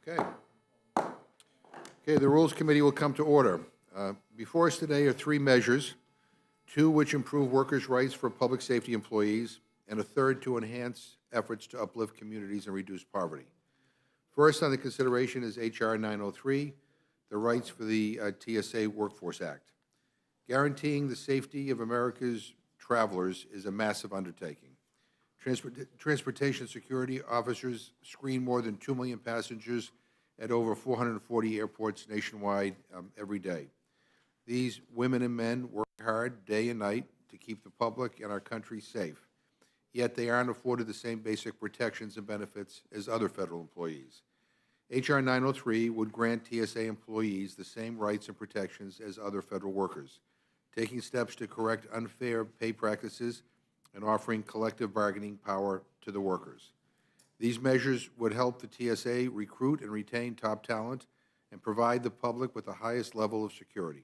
Okay. Okay, the Rules Committee will come to order. Before us today are three measures, two which improve workers' rights for public safety employees, and a third to enhance efforts to uplift communities and reduce poverty. First on the consideration is H.R. 903, the rights for the Tsa Workforce Act. Guaranteeing the safety of America's travelers is a massive undertaking. Transportation security officers screen more than 2 million passengers at over 440 airports nationwide every day. These women and men work hard day and night to keep the public and our country safe, yet they aren't afforded the same basic protections and benefits as other federal employees. H.R. 903 would grant TSA employees the same rights and protections as other federal workers, taking steps to correct unfair pay practices and offering collective bargaining power to the workers. These measures would help the TSA recruit and retain top talent and provide the public with the highest level of security.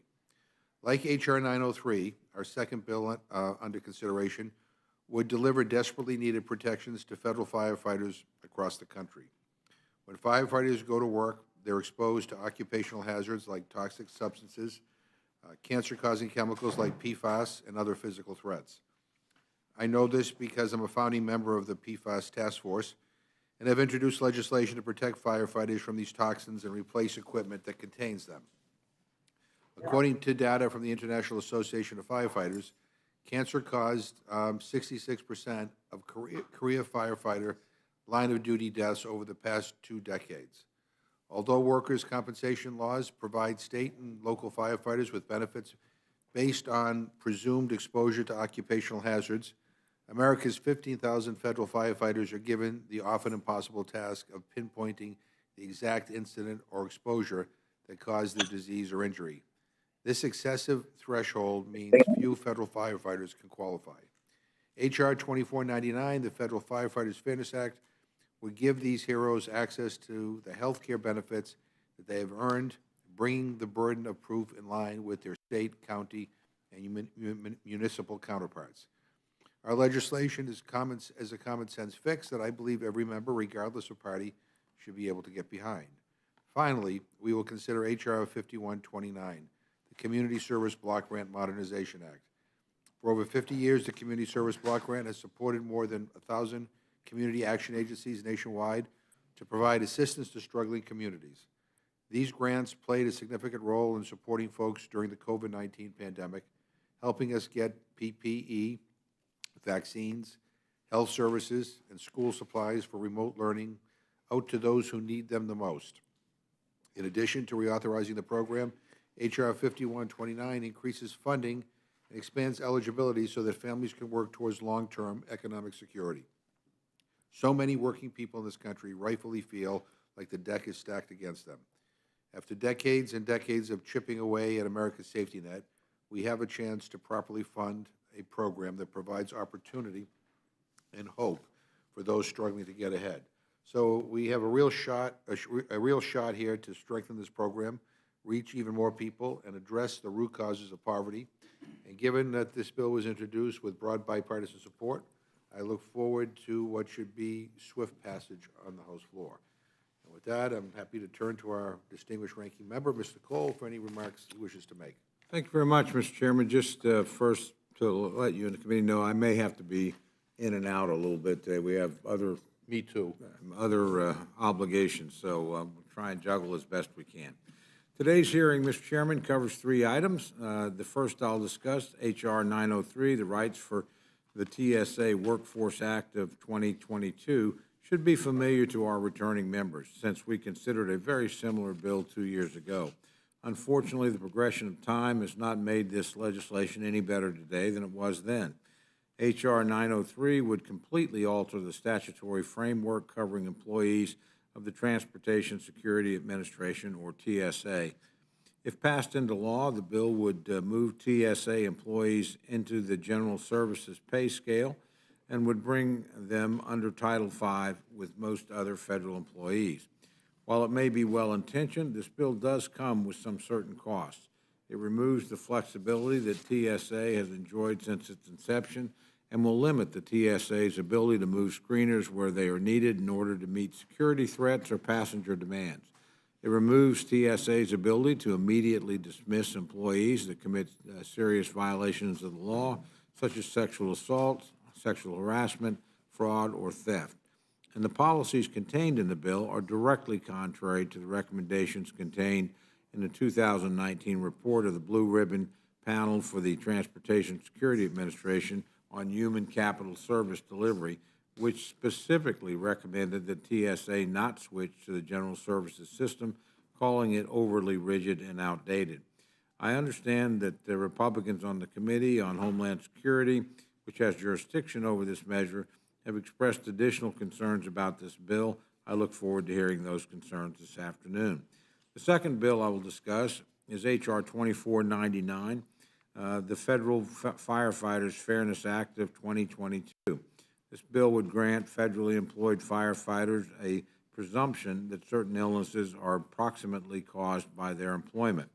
Like H.R. 903, our second bill under consideration would deliver desperately needed protections to federal firefighters across the country. When firefighters go to work, they're exposed to occupational hazards like toxic substances, cancer-causing chemicals like PFAS, and other physical threats. I know this because I'm a founding member of the PFAS task force and have introduced legislation to protect firefighters from these toxins and replace equipment that contains them. According to data from the International Association of Firefighters, cancer caused 66% of career firefighter line-of-duty deaths over the past 2 decades. Although workers' compensation laws provide state and local firefighters with benefits based on presumed exposure to occupational hazards, America's 15,000 federal firefighters are given the often impossible task of pinpointing the exact incident or exposure that caused their disease or injury. This excessive threshold means few federal firefighters can qualify. H.R. 2499, the Federal Firefighters Fairness Act, would give these heroes access to the health care benefits that they have earned, bringing the burden of proof in line with their state, county, and municipal counterparts. Our legislation is a common sense fix that I believe every member, regardless of party, should be able to get behind. Finally, we will consider H.R. 5129, the Community Service Block Grant Modernization Act. For over 50 years, the Community Service Block Grant has supported more than 1,000 community action agencies nationwide to provide assistance to struggling communities. These grants played a significant role in supporting folks during the COVID-19 pandemic, helping us get PPE, vaccines, health services, and school supplies for remote learning out to those who need them the most. In addition to reauthorizing the program, H.R. 5129 increases funding and expands eligibility so that families can work towards long-term economic security. So many working people in this country rightfully feel like the deck is stacked against them. After decades and decades of chipping away at America's safety net, we have a chance to properly fund a program that provides opportunity and hope for those struggling to get ahead. So we have a real shot here to strengthen this program, reach even more people, and address the root causes of poverty. And given that this bill was introduced with broad bipartisan support, I look forward to what should be swift passage on the House floor. And with that, I'm happy to turn to our distinguished ranking member, Mr. Cole, for any remarks he wishes to make. Thank you very much, Mr. Chairman. Just first to let you and the committee know, I may have to be in and out a little bit today. We have other obligations, so we'll try and juggle as best we can. Today's hearing, Mr. Chairman, covers 3 items. The first I'll discuss, H.R. 903, the rights for the Tsa Workforce Act of 2022, should be familiar to our returning members, since we considered a very similar bill 2 years ago. Unfortunately, the progression of time has not made this legislation any better today than it was then. H.R. 903 would completely alter the statutory framework covering employees of the Transportation Security Administration, or TSA. If passed into law, the bill would move TSA employees into the General Services pay scale and would bring them under Title V with most other federal employees. While it may be well-intentioned, this bill does come with some certain costs. It removes the flexibility that TSA has enjoyed since its inception and will limit the TSA's ability to move screeners where they are needed in order to meet security threats or passenger demands. It removes TSA's ability to immediately dismiss employees that commit serious violations of the law, such as sexual assault, sexual harassment, fraud, or theft. And the policies contained in the bill are directly contrary to the recommendations contained in the 2019 report of the Blue Ribbon Panel for the Transportation Security Administration on Human Capital Service Delivery, which specifically recommended that TSA not switch to the General Services System, calling it overly rigid and outdated. I understand that the Republicans on the Committee on Homeland Security, which has jurisdiction over this measure, have expressed additional concerns about this bill. I look forward to hearing those concerns this afternoon. The second bill I will discuss is H.R. 2499, the Federal Firefighters Fairness Act of 2022. This bill would grant federally employed firefighters a presumption that certain illnesses are approximately caused by their employment.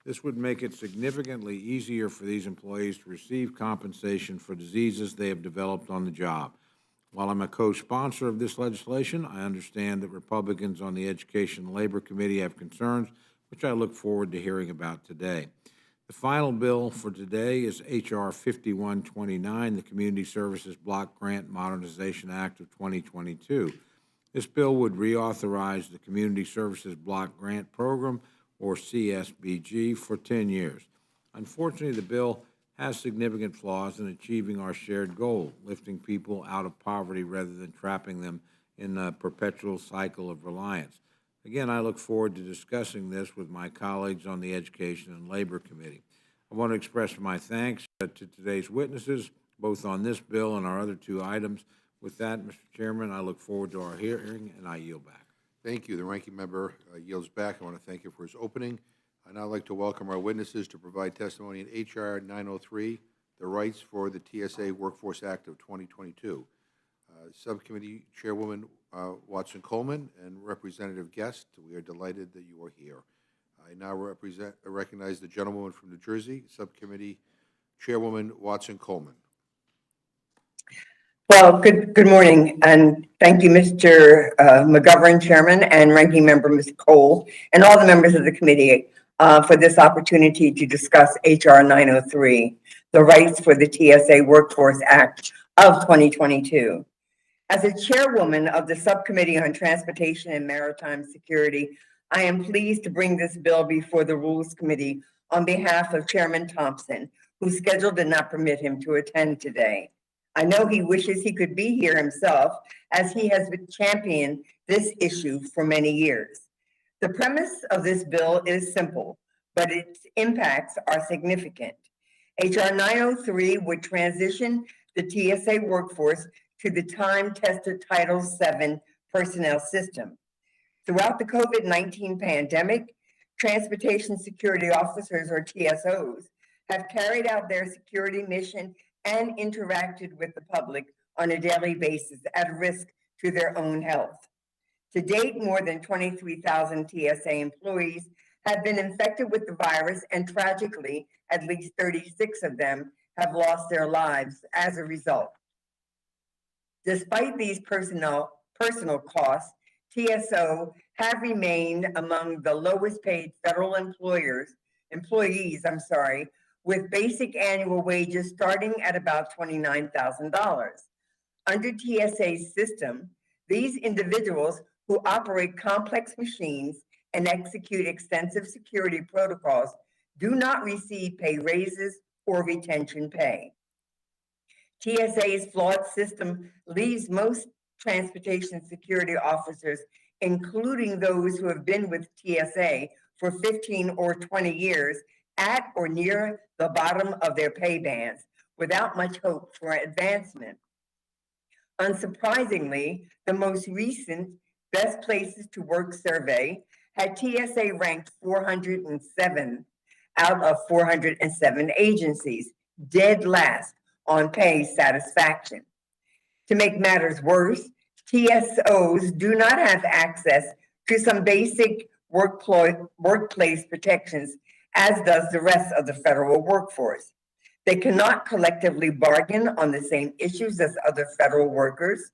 This would make it significantly easier for these employees to receive compensation for diseases they have developed on the job. While I'm a co-sponsor of this legislation, I understand that Republicans on the Education and Labor Committee have concerns, which I look forward to hearing about today. The final bill for today is H.R. 5129, the Community Services Block Grant Modernization Act of 2022. This bill would reauthorize the Community Services Block Grant Program, or CSBG, for 10 years. Unfortunately, the bill has significant flaws in achieving our shared goal, lifting people out of poverty rather than trapping them in a perpetual cycle of reliance. Again, I look forward to discussing this with my colleagues on the Education and Labor Committee. I want to express my thanks to today's witnesses, both on this bill and our other two items. With that, Mr. Chairman, I look forward to our hearing, and I yield back. Thank you. The ranking member yields back. I want to thank you for his opening. I'd now like to welcome our witnesses to provide testimony in H.R. 903, the Rights for the TSA Workforce Act of 2022. Subcommittee Chairwoman Watson Coleman and Representative Guest, we are delighted that you are here. I now recognize the gentlewoman from New Jersey, Subcommittee Chairwoman Watson Coleman. Well, good morning, and thank you, Mr. McGovern, Chairman, and Ranking Member Ms. Cole, and all the members of the committee for this opportunity to discuss H.R. 903, the Rights for the TSA Workforce Act of 2022. As a chairwoman of the Subcommittee on Transportation and Maritime Security, I am pleased to bring this bill before the Rules Committee on behalf of Chairman Thompson, whose schedule did not permit him to attend today. I know he wishes he could be here himself, as he has championed this issue for many years. The premise of this bill is simple, but its impacts are significant. H.R. 903 would transition the TSA workforce to the time-tested Title VII personnel system. Throughout the COVID-19 pandemic, transportation security officers, or TSOs, have carried out their security mission and interacted with the public on a daily basis at risk to their own health. To date, more than 23,000 TSA employees have been infected with the virus, and tragically, at least 36 of them have lost their lives as a result. Despite these personal costs, TSO have remained among the lowest paid federal employees, with basic annual wages starting at about $29,000. Under TSA's system, these individuals who operate complex machines and execute extensive security protocols do not receive pay raises or retention pay. TSA's flawed system leaves most transportation security officers, including those who have been with TSA for 15 or 20 years, at or near the bottom of their pay bands, without much hope for advancement. Unsurprisingly, the most recent Best Places to Work survey had TSA ranked 407 out of 407 agencies, dead last on pay satisfaction. To make matters worse, TSOs do not have access to some basic workplace protections, as does the rest of the federal workforce. They cannot collectively bargain on the same issues as other federal workers.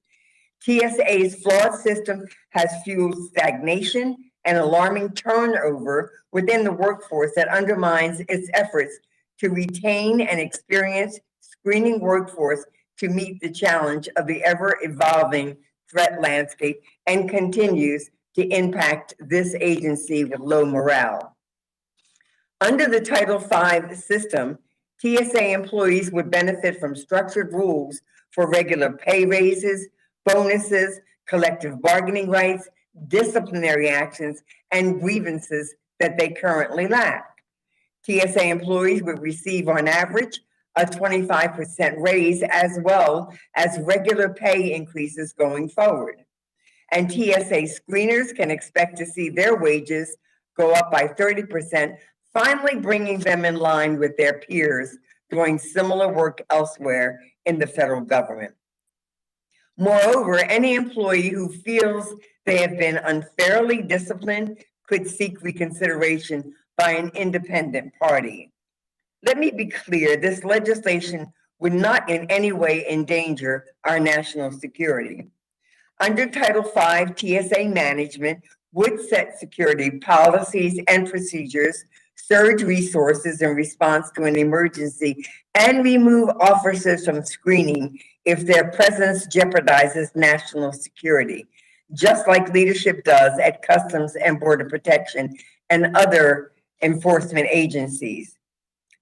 TSA's flawed system has fueled stagnation and alarming turnover within the workforce that undermines its efforts to retain and experience screening workforce to meet the challenge of the ever-evolving threat landscape and continues to impact this agency with low morale. Under the Title V system, TSA employees would benefit from structured rules for regular pay raises, bonuses, collective bargaining rights, disciplinary actions, and grievances that they currently lack. TSA employees would receive on average a 25% raise as well as regular pay increases going forward. And TSA screeners can expect to see their wages go up by 30%, finally bringing them in line with their peers doing similar work elsewhere in the federal government. Moreover, any employee who feels they have been unfairly disciplined could seek reconsideration by an independent party. Let me be clear, this legislation would not in any way endanger our national security. Under Title V, TSA management would set security policies and procedures, surge resources in response to an emergency, and remove officers from screening if their presence jeopardizes national security, just like leadership does at Customs and Border Protection and other enforcement agencies.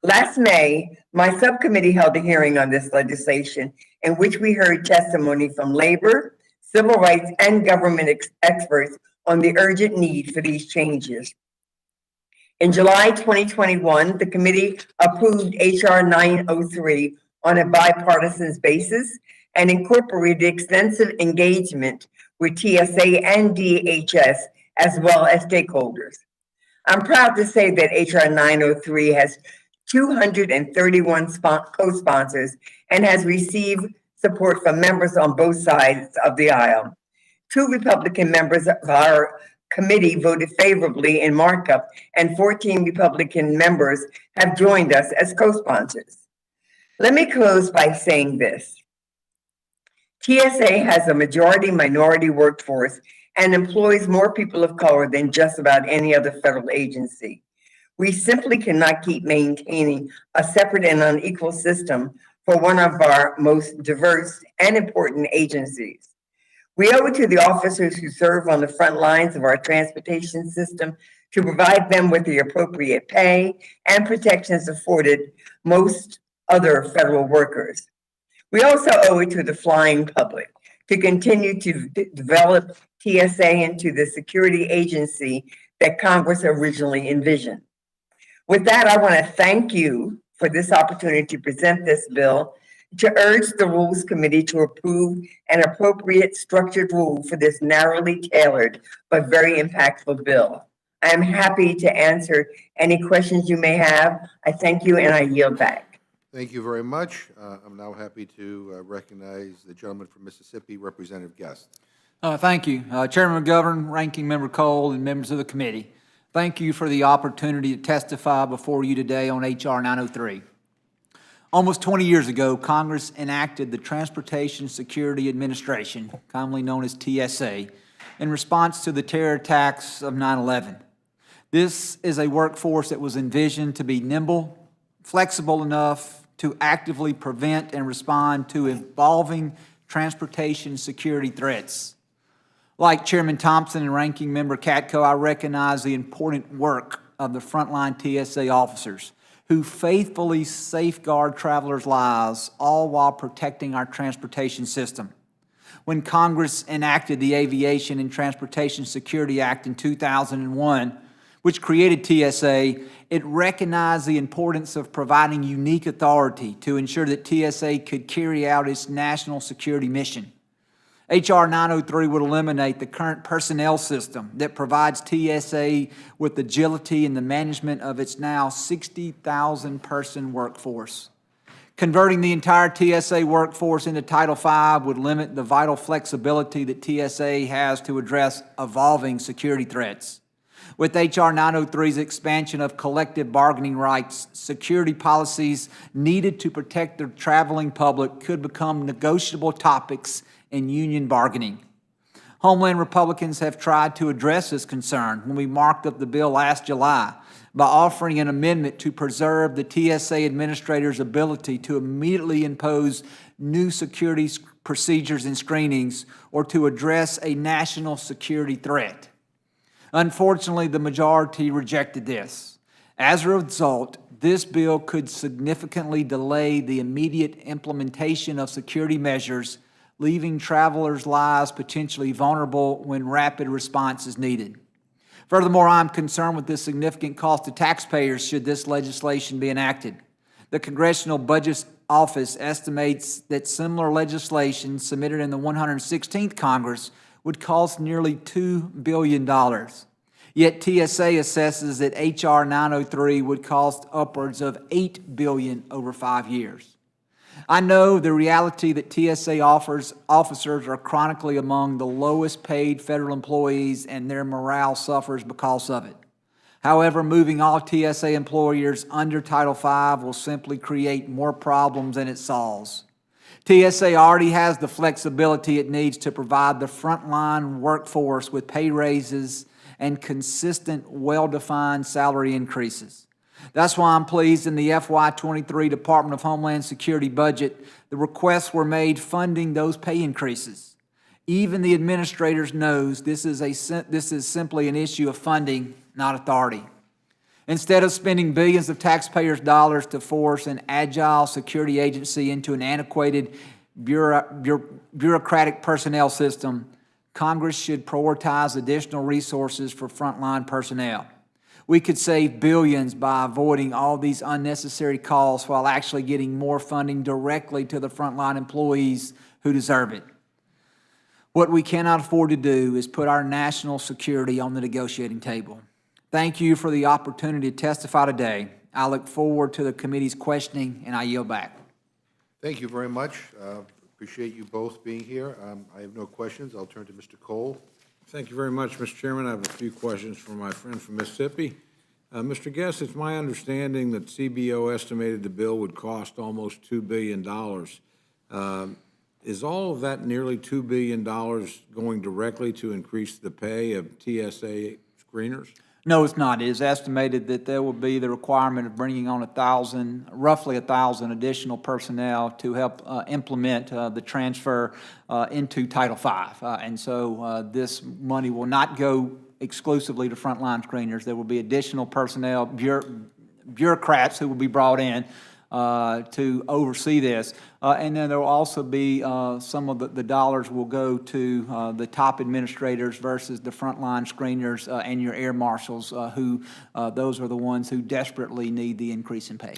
Last May, my subcommittee held a hearing on this legislation in which we heard testimony from labor, civil rights, and government experts on the urgent need for these changes. In July 2021, the committee approved H.R. 903 on a bipartisan basis and incorporated extensive engagement with TSA and DHS as well as stakeholders. I'm proud to say that H.R. 903 has 231 co-sponsors and has received support from members on both sides of the aisle. 2 Republican members of our committee voted favorably in markup, and 14 Republican members have joined us as co-sponsors. Let me close by saying this. TSA has a majority minority workforce and employs more people of color than just about any other federal agency. We simply cannot keep maintaining a separate and unequal system for one of our most diverse and important agencies. We owe it to the officers who serve on the front lines of our transportation system to provide them with the appropriate pay and protections afforded most other federal workers. We also owe it to the flying public to continue to develop TSA into the security agency that Congress originally envisioned. With that, I want to thank you for this opportunity to present this bill, to urge the Rules Committee to approve an appropriate structured rule for this narrowly tailored but very impactful bill. I am happy to answer any questions you may have. I thank you and I yield back. Thank you very much. I'm now happy to recognize the gentleman from Mississippi, Representative Guest. Thank you. Chairman McGovern, Ranking Member Cole, and members of the committee. Thank you for the opportunity to testify before you today on H.R. 903. Almost 20 years ago, Congress enacted the Transportation Security Administration, commonly known as TSA, in response to the terror attacks of 9/11. This is a workforce that was envisioned to be nimble, flexible enough to actively prevent and respond to evolving transportation security threats. Like Chairman Thompson and Ranking Member Katko, I recognize the important work of the frontline TSA officers who faithfully safeguard travelers' lives, all while protecting our transportation system. When Congress enacted the Aviation and Transportation Security Act in 2001, which created TSA, it recognized the importance of providing unique authority to ensure that TSA could carry out its national security mission. H.R. 903 would eliminate the current personnel system that provides TSA with agility in the management of its now 60,000-person workforce. Converting the entire TSA workforce into Title V would limit the vital flexibility that TSA has to address evolving security threats. With H.R. 903's expansion of collective bargaining rights, security policies needed to protect the traveling public could become negotiable topics in union bargaining. Homeland Republicans have tried to address this concern when we marked up the bill last July by offering an amendment to preserve the TSA administrator's ability to immediately impose new security procedures and screenings or to address a national security threat. Unfortunately, the majority rejected this. As a result, this bill could significantly delay the immediate implementation of security measures, leaving travelers' lives potentially vulnerable when rapid response is needed. Furthermore, I'm concerned with the significant cost to taxpayers should this legislation be enacted. The Congressional Budget Office estimates that similar legislation submitted in the 116th Congress would cost nearly $2 billion. Yet TSA assesses that H.R. 903 would cost upwards of $8 billion over 5 years. I know the reality that TSA officers are chronically among the lowest paid federal employees and their morale suffers because of it. However, moving all TSA employers under Title V will simply create more problems than it solves. TSA already has the flexibility it needs to provide the frontline workforce with pay raises and consistent, well-defined salary increases. That's why I'm pleased in the FY23 Department of Homeland Security budget, the requests were made funding those pay increases. Even the administrators knows this is simply an issue of funding, not authority. Instead of spending billions of taxpayers' dollars to force an agile security agency into an antiquated bureaucratic personnel system, Congress should prioritize additional resources for frontline personnel. We could save billions by avoiding all these unnecessary costs while actually getting more funding directly to the frontline employees who deserve it. What we cannot afford to do is put our national security on the negotiating table. Thank you for the opportunity to testify today. I look forward to the committee's questioning, and I yield back. Thank you very much. Appreciate you both being here. I have no questions. I'll turn to Mr. Cole. Thank you very much, Mr. Chairman. I have a few questions for my friend from Mississippi. Mr. Guest, it's my understanding that CBO estimated the bill would cost almost $2 billion. Is all of that nearly $2 billion going directly to increase the pay of TSA screeners? No, it's not. It is estimated that there will be the requirement of bringing on roughly 1,000 additional personnel to help implement the transfer into Title V. And so this money will not go exclusively to frontline screeners. There will be additional personnel, bureaucrats who will be brought in to oversee this. And then there will also be some of the dollars will go to the top administrators versus the frontline screeners and your air marshals who those are the ones who desperately need the increase in pay.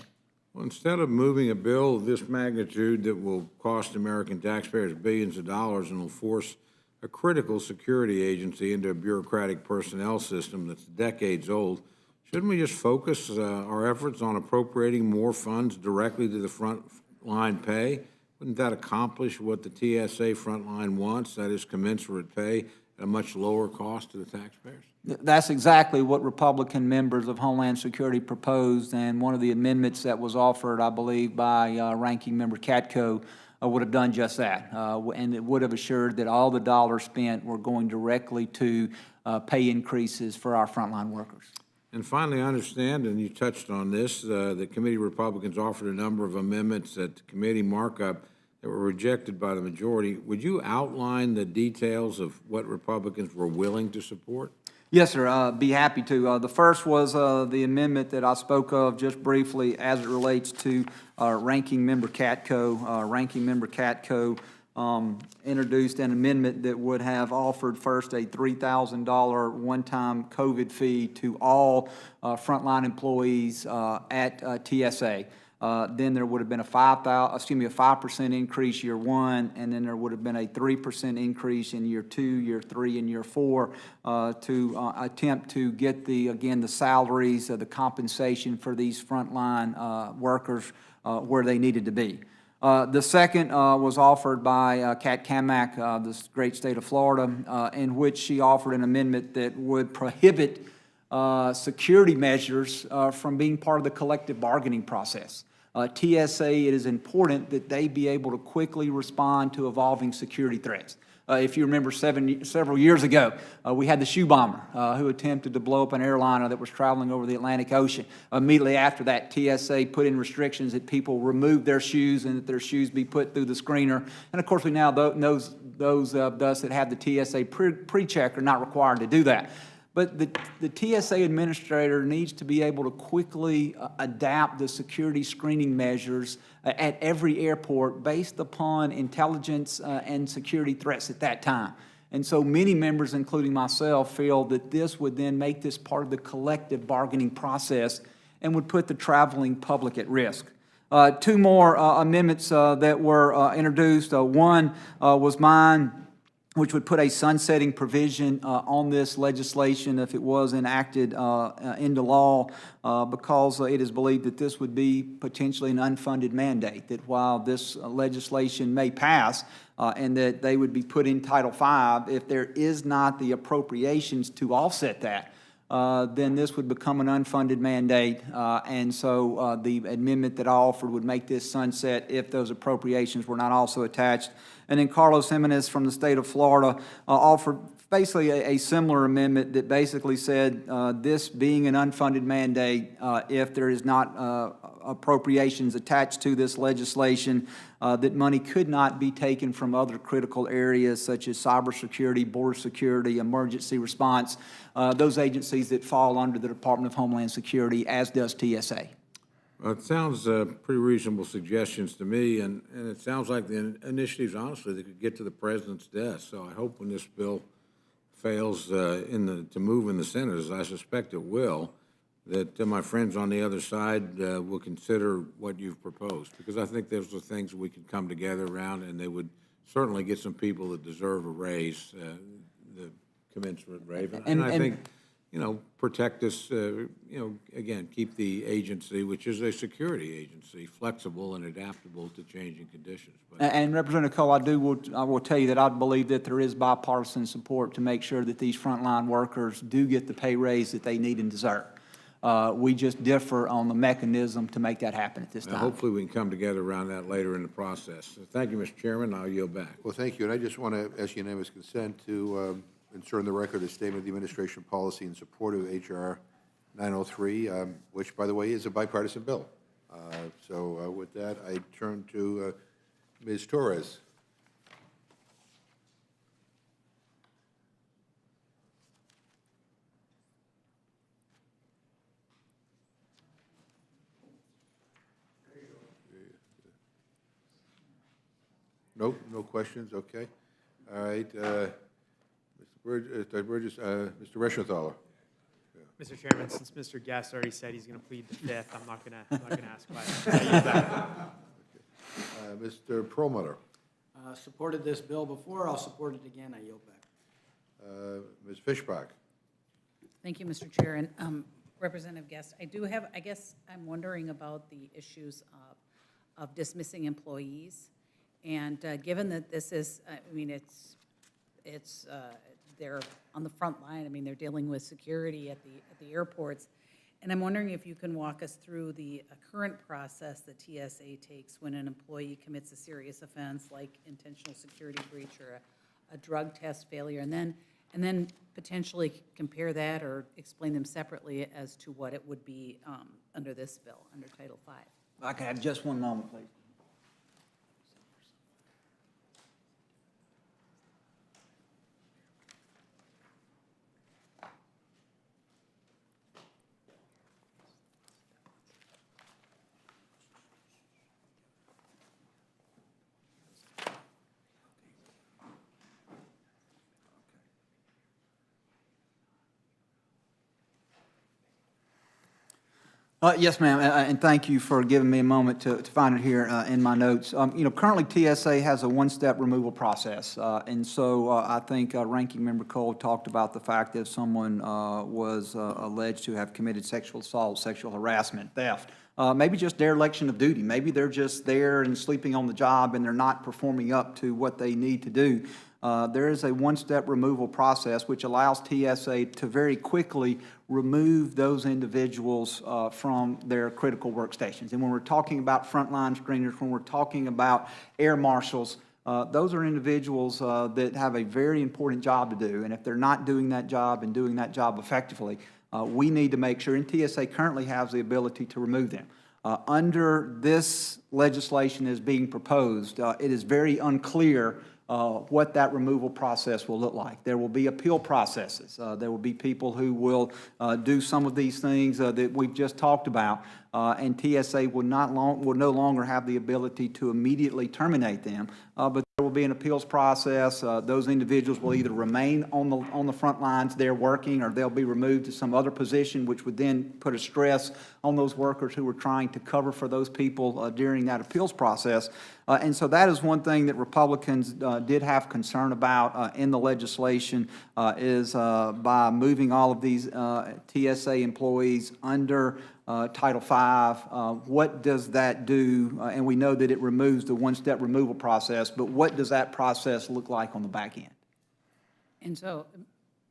Well, instead of moving a bill of this magnitude that will cost American taxpayers billions of dollars and will force a critical security agency into a bureaucratic personnel system that's decades old, shouldn't we just focus our efforts on appropriating more funds directly to the frontline pay? Wouldn't that accomplish what the TSA frontline wants, that is commensurate pay at a much lower cost to the taxpayers? That's exactly what Republican members of Homeland Security proposed, and one of the amendments that was offered, I believe, by Ranking Member Katko would have done just that, and it would have assured that all the dollars spent were going directly to pay increases for our frontline workers. And finally, I understand, and you touched on this, the committee Republicans offered a number of amendments at the committee markup that were rejected by the majority. Would you outline the details of what Republicans were willing to support? Yes, sir. Be happy to. The first was the amendment that I spoke of just briefly as it relates to Ranking Member Katko. Ranking Member Katko introduced an amendment that would have offered first a $3,000 one-time COVID fee to all frontline employees at TSA. Then there would have been a 5% increase year one, and then there would have been a 3% increase in year 2, year 3, and year 4 to attempt to get the salaries, the compensation for these frontline workers where they needed to be. The second was offered by Kat Kamak, this great state of Florida, in which she offered an amendment that would prohibit security measures from being part of the collective bargaining process. TSA, it is important that they be able to quickly respond to evolving security threats. If you remember several years ago, we had the shoe bomber who attempted to blow up an airliner that was traveling over the Atlantic Ocean. Immediately after that, TSA put in restrictions that people remove their shoes and that their shoes be put through the screener. And of course, we now know those of us that have the TSA pre-check are not required to do that. But the TSA administrator needs to be able to quickly adapt the security screening measures at every airport based upon intelligence and security threats at that time. And so many members, including myself, feel that this would then make this part of the collective bargaining process and would put the traveling public at risk. Two more amendments that were introduced. One was mine, which would put a sunsetting provision on this legislation if it was enacted into law, because it is believed that this would be potentially an unfunded mandate, that while this legislation may pass and that they would be put in Title V, if there is not the appropriations to offset that, then this would become an unfunded mandate. And so the amendment that I offered would make this sunset if those appropriations were not also attached. And then Carlos Jimenez from the state of Florida offered basically a similar amendment that basically said this being an unfunded mandate, if there is not appropriations attached to this legislation, that money could not be taken from other critical areas such as cybersecurity, border security, emergency response, those agencies that fall under the Department of Homeland Security, as does TSA. Well, it sounds pretty reasonable suggestions to me, and it sounds like the initiatives, honestly, that could get to the president's desk. So I hope when this bill fails to move in the Senate, as I suspect it will, that my friends on the other side will consider what you've proposed, because I think those are things we can come together around, and they would certainly get some people that deserve a raise, the commensurate raise. And I think, you know, protect this, you know, again, keep the agency, which is a security agency, flexible and adaptable to changing conditions. But And Representative Cole, I will tell you that I believe that there is bipartisan support to make sure that these frontline workers do get the pay raise that they need and deserve. We just differ on the mechanism to make that happen at this time. hopefully we can come together around that later in the process. So thank you, Mr. Chairman. I'll yield back. Well, thank you, and I just want to ask unanimous consent to insert in the record a statement of the administration policy in support of H.R. 903, which, by the way, is a bipartisan bill. So with that, I turn to Ms. Torres. Nope, no questions, okay. All right, Mr. Burgess, Mr. Reschenthaler. Mr. Chairman, since Mr. Guest already said he's going to plead the fifth, I'm not going to ask questions. I yield back. Mr. Perlmutter. Supported this bill before, I'll support it again, I yield back. Ms. Fischbach. Thank you, Mr. Chair. And Representative Guest, I guess I'm wondering about the issues of dismissing employees. And given that this is, I mean, they're on the front line. I mean, they're dealing with security at the airports. And I'm wondering if you can walk us through the current process that TSA takes when an employee commits a serious offense like intentional security breach or a drug test failure, and then potentially compare that or explain them separately as to what it would be under this bill, under Title V. I can have just one moment, please. Yes, ma'am, and thank you for giving me a moment to find it here in my notes. You know, currently TSA has a one-step removal process, and so I think Ranking Member Cole talked about the fact that if someone was alleged to have committed sexual assault, sexual harassment, theft, maybe just dereliction of duty. Maybe they're just there and sleeping on the job and they're not performing up to what they need to do. There is a one-step removal process which allows TSA to very quickly remove those individuals from their critical workstations. And when we're talking about frontline screeners, when we're talking about air marshals, those are individuals that have a very important job to do. And if they're not doing that job and doing that job effectively, we need to make sure, and TSA currently has the ability to remove them. Under this legislation as being proposed, it is very unclear what that removal process will look like. There will be appeal processes. There will be people who will do some of these things that we've just talked about, and TSA will no longer have the ability to immediately terminate them, but there will be an appeals process. Those individuals will either remain on the front lines there working, or they'll be removed to some other position, which would then put a stress on those workers who were trying to cover for those people during that appeals process. And so that is one thing that Republicans did have concern about in the legislation, is by moving all of these TSA employees under Title V, what does that do? And we know that it removes the one-step removal process, but what does that process look like on the back end? And so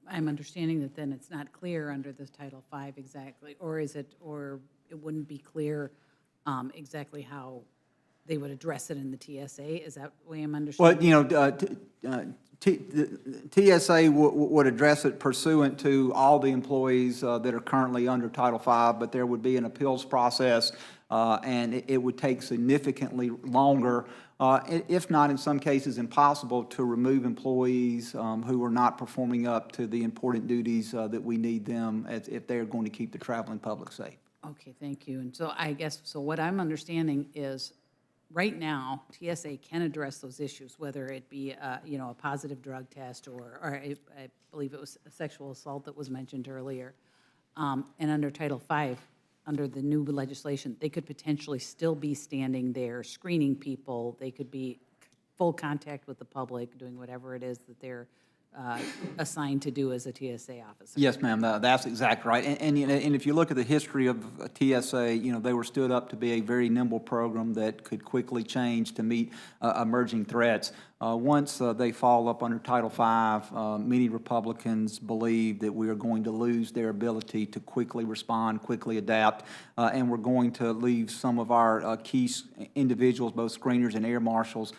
I'm understanding that then it's not clear under this Title V exactly, or is it, or it wouldn't be clear exactly how they would address it in the TSA? Is that the way I'm understanding? Well, TSA would address it pursuant to all the employees that are currently under Title V, but there would be an appeals process, and it would take significantly longer, if not in some cases impossible, to remove employees who are not performing up to the important duties that we need them if they're going to keep the traveling public safe. Okay, thank you. And so I guess, so what I'm understanding is, right now, TSA can address those issues, whether it be, a positive drug test or I believe it was a sexual assault that was mentioned earlier. And under Title V, under the new legislation, they could potentially still be standing there screening people. They could be full contact with the public, doing whatever it is that they're assigned to do as a TSA officer. Yes, ma'am, that's exactly right. And if you look at the history of TSA, they were stood up to be a very nimble program that could quickly change to meet emerging threats. Once they fall up under Title V, many Republicans believe that we are going to lose their ability to quickly respond, quickly adapt, and we're going to leave some of our key individuals, both screeners and air marshals,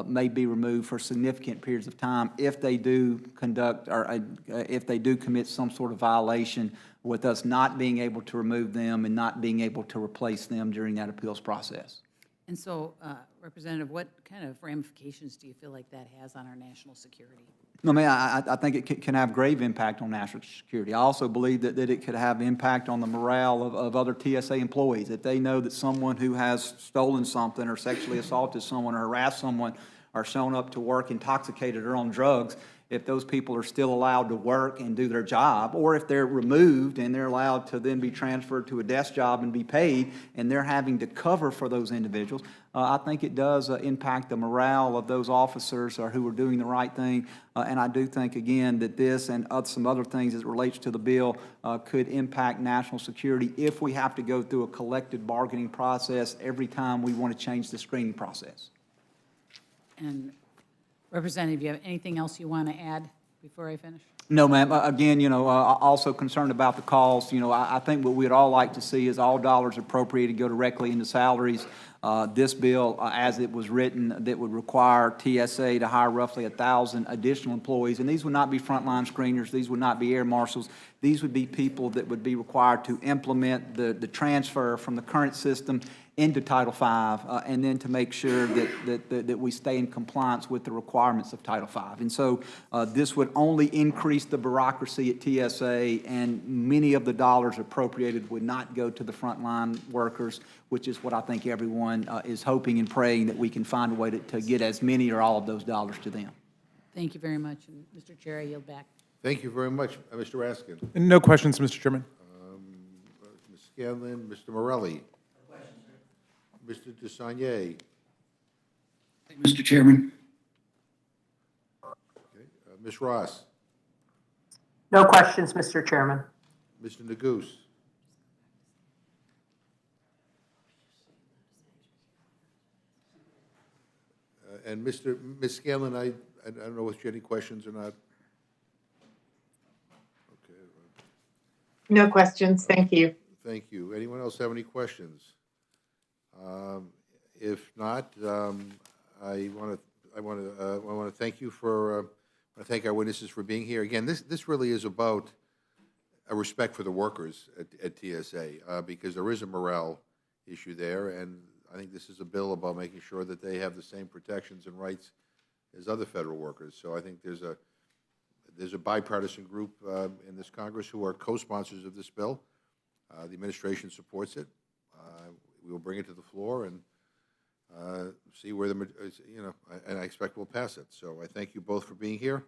may be removed for significant periods of time if they do conduct or if they do commit some sort of violation, with us not being able to remove them and not being able to replace them during that appeals process. And so, Representative, what kind of ramifications do you feel like that has on our national security? No, man, I think it can have grave impact on national security. I also believe that it could have impact on the morale of other TSA employees. If they know that someone who has stolen something or sexually assaulted someone or harassed someone or shown up to work intoxicated or on drugs, if those people are still allowed to work and do their job, or if they're removed and they're allowed to then be transferred to a desk job and be paid, and they're having to cover for those individuals, I think it does impact the morale of those officers who are doing the right thing. And I do think, again, that this and some other things as it relates to the bill could impact national security if we have to go through a collective bargaining process every time we want to change the screening process. And Representative, do you have anything else you want to add before I finish? No, ma'am. Again, also concerned about the cost. I think what we'd all like to see is all dollars appropriated go directly into salaries. This bill, as it was written, that would require TSA to hire roughly 1,000 additional employees, and these would not be frontline screeners. These would not be air marshals. These would be people that would be required to implement the transfer from the current system into Title V, and then to make sure that we stay in compliance with the requirements of Title V. And so this would only increase the bureaucracy at TSA, and many of the dollars appropriated would not go to the frontline workers, which is what I think everyone is hoping and praying, that we can find a way to get as many or all of those dollars to them. Thank you very much. And Mr. Chair, I yield back. Thank you very much, Mr. Raskin. No questions, Mr. Chairman. Ms. Scanlon, Mr. Morelli. Mr. DeSagne. Mr. Chairman. Okay. Ms. Ross. No questions, Mr. Chairman. Mr. Neguse. And Ms. Scanlon, I don't know if you have any questions or not. Okay. No questions, thank you. Thank you. Anyone else have any questions? If not, I want to thank you for, I want to thank our witnesses for being here. Again, this really is about a respect for the workers at TSA, because there is a morale issue there, and I think this is a bill about making sure that they have the same protections and rights as other federal workers. So I think there's a bipartisan group in this Congress who are co-sponsors of this bill. The administration supports it. We will bring it to the floor and see where and I expect we'll pass it. So I thank you both for being here.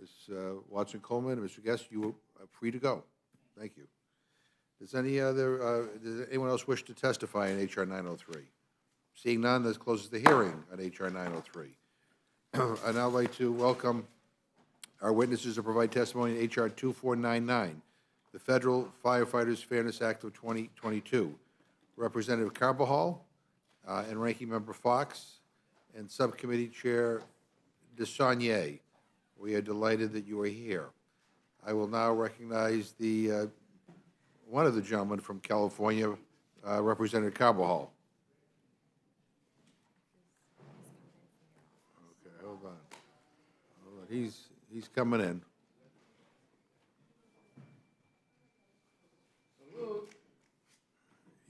Ms. Watson-Coleman and Mr. Guest, you are free to go. Thank you. Does anyone else wish to testify on H.R. 903? Seeing none, this closes the hearing on H.R. 903. I'd now like to welcome our witnesses to provide testimony on H.R. 2499, the Federal Firefighters Fairness Act of 2022. Representative Carbajal and Ranking Member Fox and Subcommittee Chair DeSaulnier. We are delighted that you are here. I will now recognize one of the gentlemen from California, Representative Carbajal. Okay, hold on. He's coming in.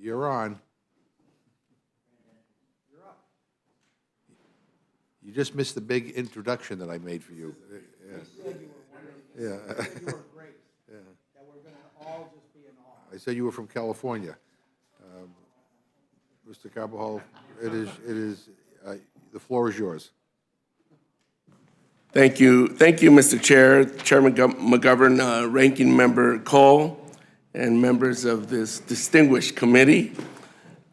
You're on. You just missed the big introduction that I made for you. Yeah. You were great. Yeah. That we're going to all just be in awe. I said you were from California. Mr. Carbajal, the floor is yours. Thank you, Mr. Chair, Chairman McGovern, Ranking Member Cole, and members of this distinguished committee.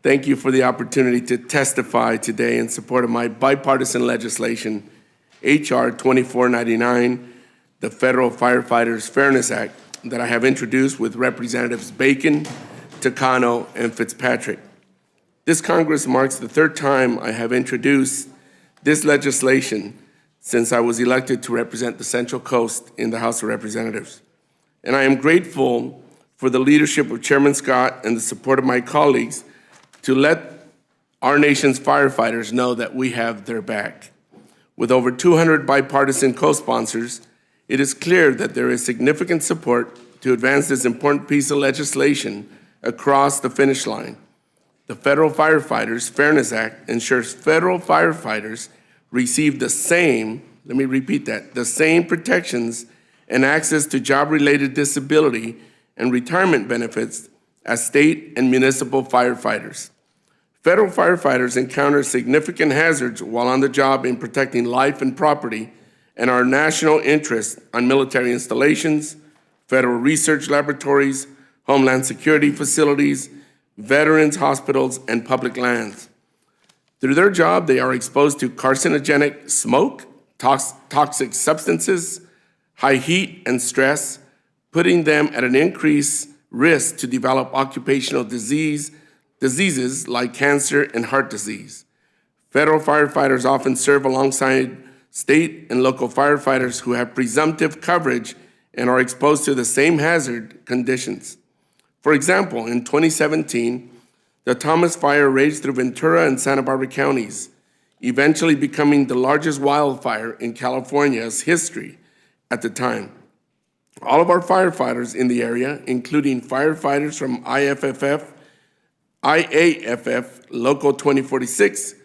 Thank you for the opportunity to testify today in support of my bipartisan legislation, H.R. 2499, the Federal Firefighters Fairness Act, that I have introduced with Representatives Bacon, Takano, and Fitzpatrick. This Congress marks the third time I have introduced this legislation since I was elected to represent the Central Coast in the House of Representatives. And I am grateful for the leadership of Chairman Scott and the support of my colleagues to let our nation's firefighters know that we have their back. With over 200 bipartisan co-sponsors, it is clear that there is significant support to advance this important piece of legislation across the finish line. The Federal Firefighters Fairness Act ensures federal firefighters receive the same, let me repeat that, the same protections and access to job-related disability and retirement benefits as state and municipal firefighters. Federal firefighters encounter significant hazards while on the job in protecting life and property and our national interests on military installations, federal research laboratories, homeland security facilities, veterans hospitals, and public lands. Through their job, they are exposed to carcinogenic smoke, toxic substances, high heat, and stress, putting them at an increased risk to develop occupational diseases like cancer and heart disease. Federal firefighters often serve alongside state and local firefighters who have presumptive coverage and are exposed to the same hazard conditions. For example, in 2017, the Thomas Fire raged through Ventura and Santa Barbara counties, eventually becoming the largest wildfire in California's history at the time. All of our firefighters in the area, including firefighters from IAFF, Local 2046,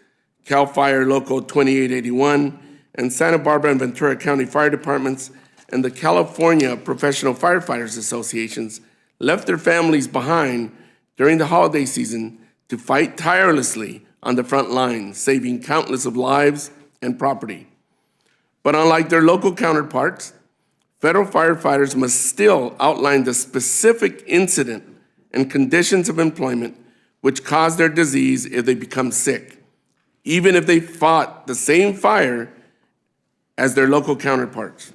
CAL FIRE Local 2881, and Santa Barbara and Ventura County Fire Departments, and the California Professional Firefighters Associations, left their families behind during the holiday season to fight tirelessly on the front line, saving countless of lives and property. But unlike their local counterparts, federal firefighters must still outline the specific incident and conditions of employment which cause their disease if they become sick, even if they fought the same fire as their local counterparts.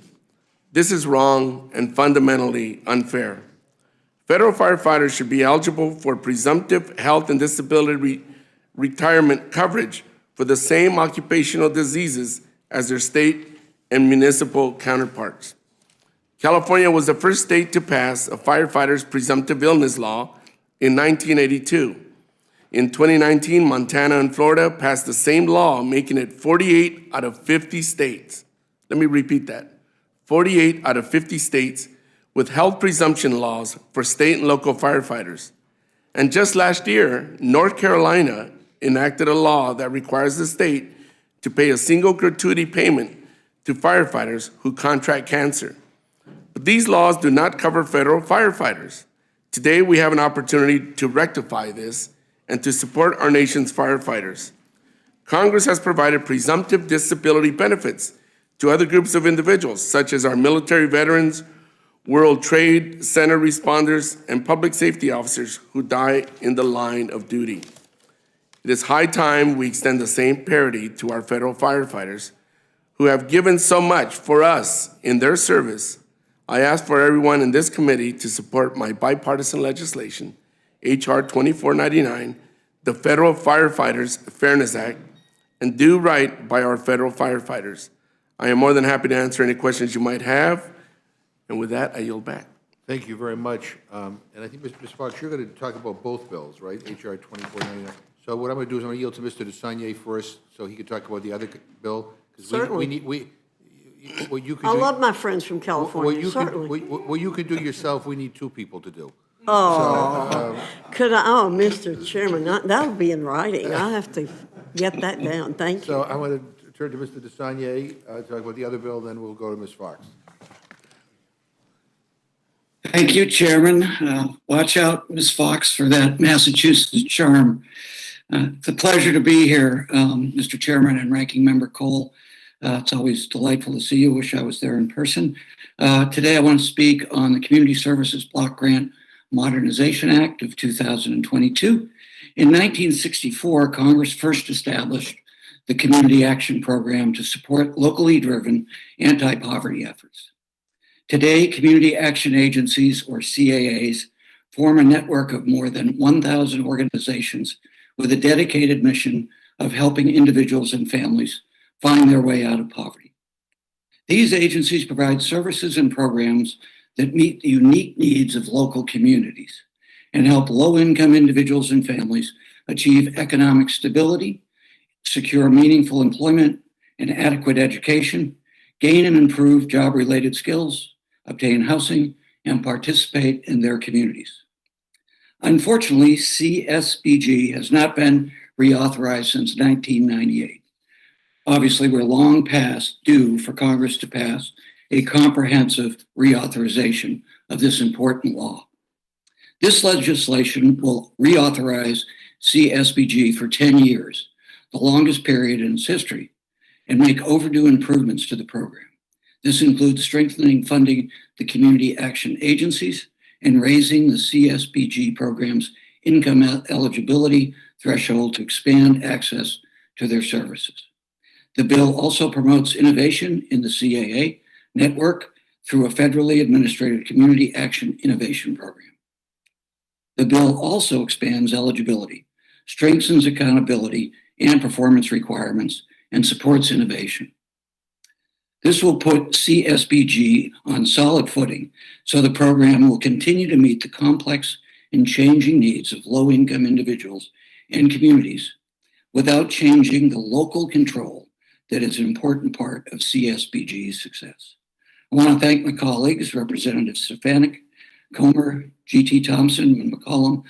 This is wrong and fundamentally unfair. Federal firefighters should be eligible for presumptive health and disability retirement coverage for the same occupational diseases as their state and municipal counterparts. California was the first state to pass a firefighter's presumptive illness law in 1982. In 2019, Montana and Florida passed the same law, making it 48 out of 50 states. Let me repeat that. 48 out of 50 states with health presumption laws for state and local firefighters. And just last year, North Carolina enacted a law that requires the state to pay a single gratuity payment to firefighters who contract cancer. But these laws do not cover federal firefighters. Today, we have an opportunity to rectify this and to support our nation's firefighters. Congress has provided presumptive disability benefits to other groups of individuals, such as our military veterans, World Trade Center responders, and public safety officers who die in the line of duty. It is high time we extend the same parity to our federal firefighters who have given so much for us in their service. I ask for everyone in this committee to support my bipartisan legislation, H.R. 2499, the Federal Firefighters Fairness Act, and do right by our federal firefighters. I am more than happy to answer any questions you might have. And with that, I yield back. Thank you very much. And I think, Ms. Fox, you're going to talk about both bills, right? HR 2499. So what I'm going to do is I'm going to yield to Mr. DeSagne first, so he can talk about the other bill. 'Cause Certainly. What you can I do. love my friends from California, certainly. What you can do yourself, we need two people to do. Could I, Mr. Chairman, that'll be in writing. I have to get that down. Thank you. So I'm going to turn to Mr. DeSagne, talk about the other bill, then we'll go to Ms. Fox. Thank you, Chairman. Watch out, Ms. Fox, for that Massachusetts charm. It's a pleasure to be here, Mr. Chairman and Ranking Member Cole. It's always delightful to see you. Wish I was there in person. Today, I want to speak on the Community Services Block Grant Modernization Act of 2022. In 1964, Congress first established the Community Action Program to support locally driven anti-poverty efforts. Today, community action agencies, or CAAs, form a network of more than 1,000 organizations with a dedicated mission of helping individuals and families find their way out of poverty. These agencies provide services and programs that meet the unique needs of local communities and help low-income individuals and families achieve economic stability, secure meaningful employment and adequate education, gain and improve job-related skills, obtain housing, and participate in their communities. Unfortunately, CSBG has not been reauthorized since 1998. Obviously, we're long past due for Congress to pass a comprehensive reauthorization of this important law. This legislation will reauthorize CSBG for 10 years, the longest period in its history, and make overdue improvements to the program. This includes strengthening funding the community action agencies and raising the CSBG program's income eligibility threshold to expand access to their services. The bill also promotes innovation in the CAA network through a federally administered Community Action Innovation Program. The bill also expands eligibility, strengthens accountability and performance requirements, and supports innovation. This will put CSBG on solid footing so the program will continue to meet the complex and changing needs of low-income individuals and communities without changing the local control that is an important part of CSBG's success. I want to thank my colleagues, Representatives Stefanik, Comer, G.T. Thompson, and McCollum,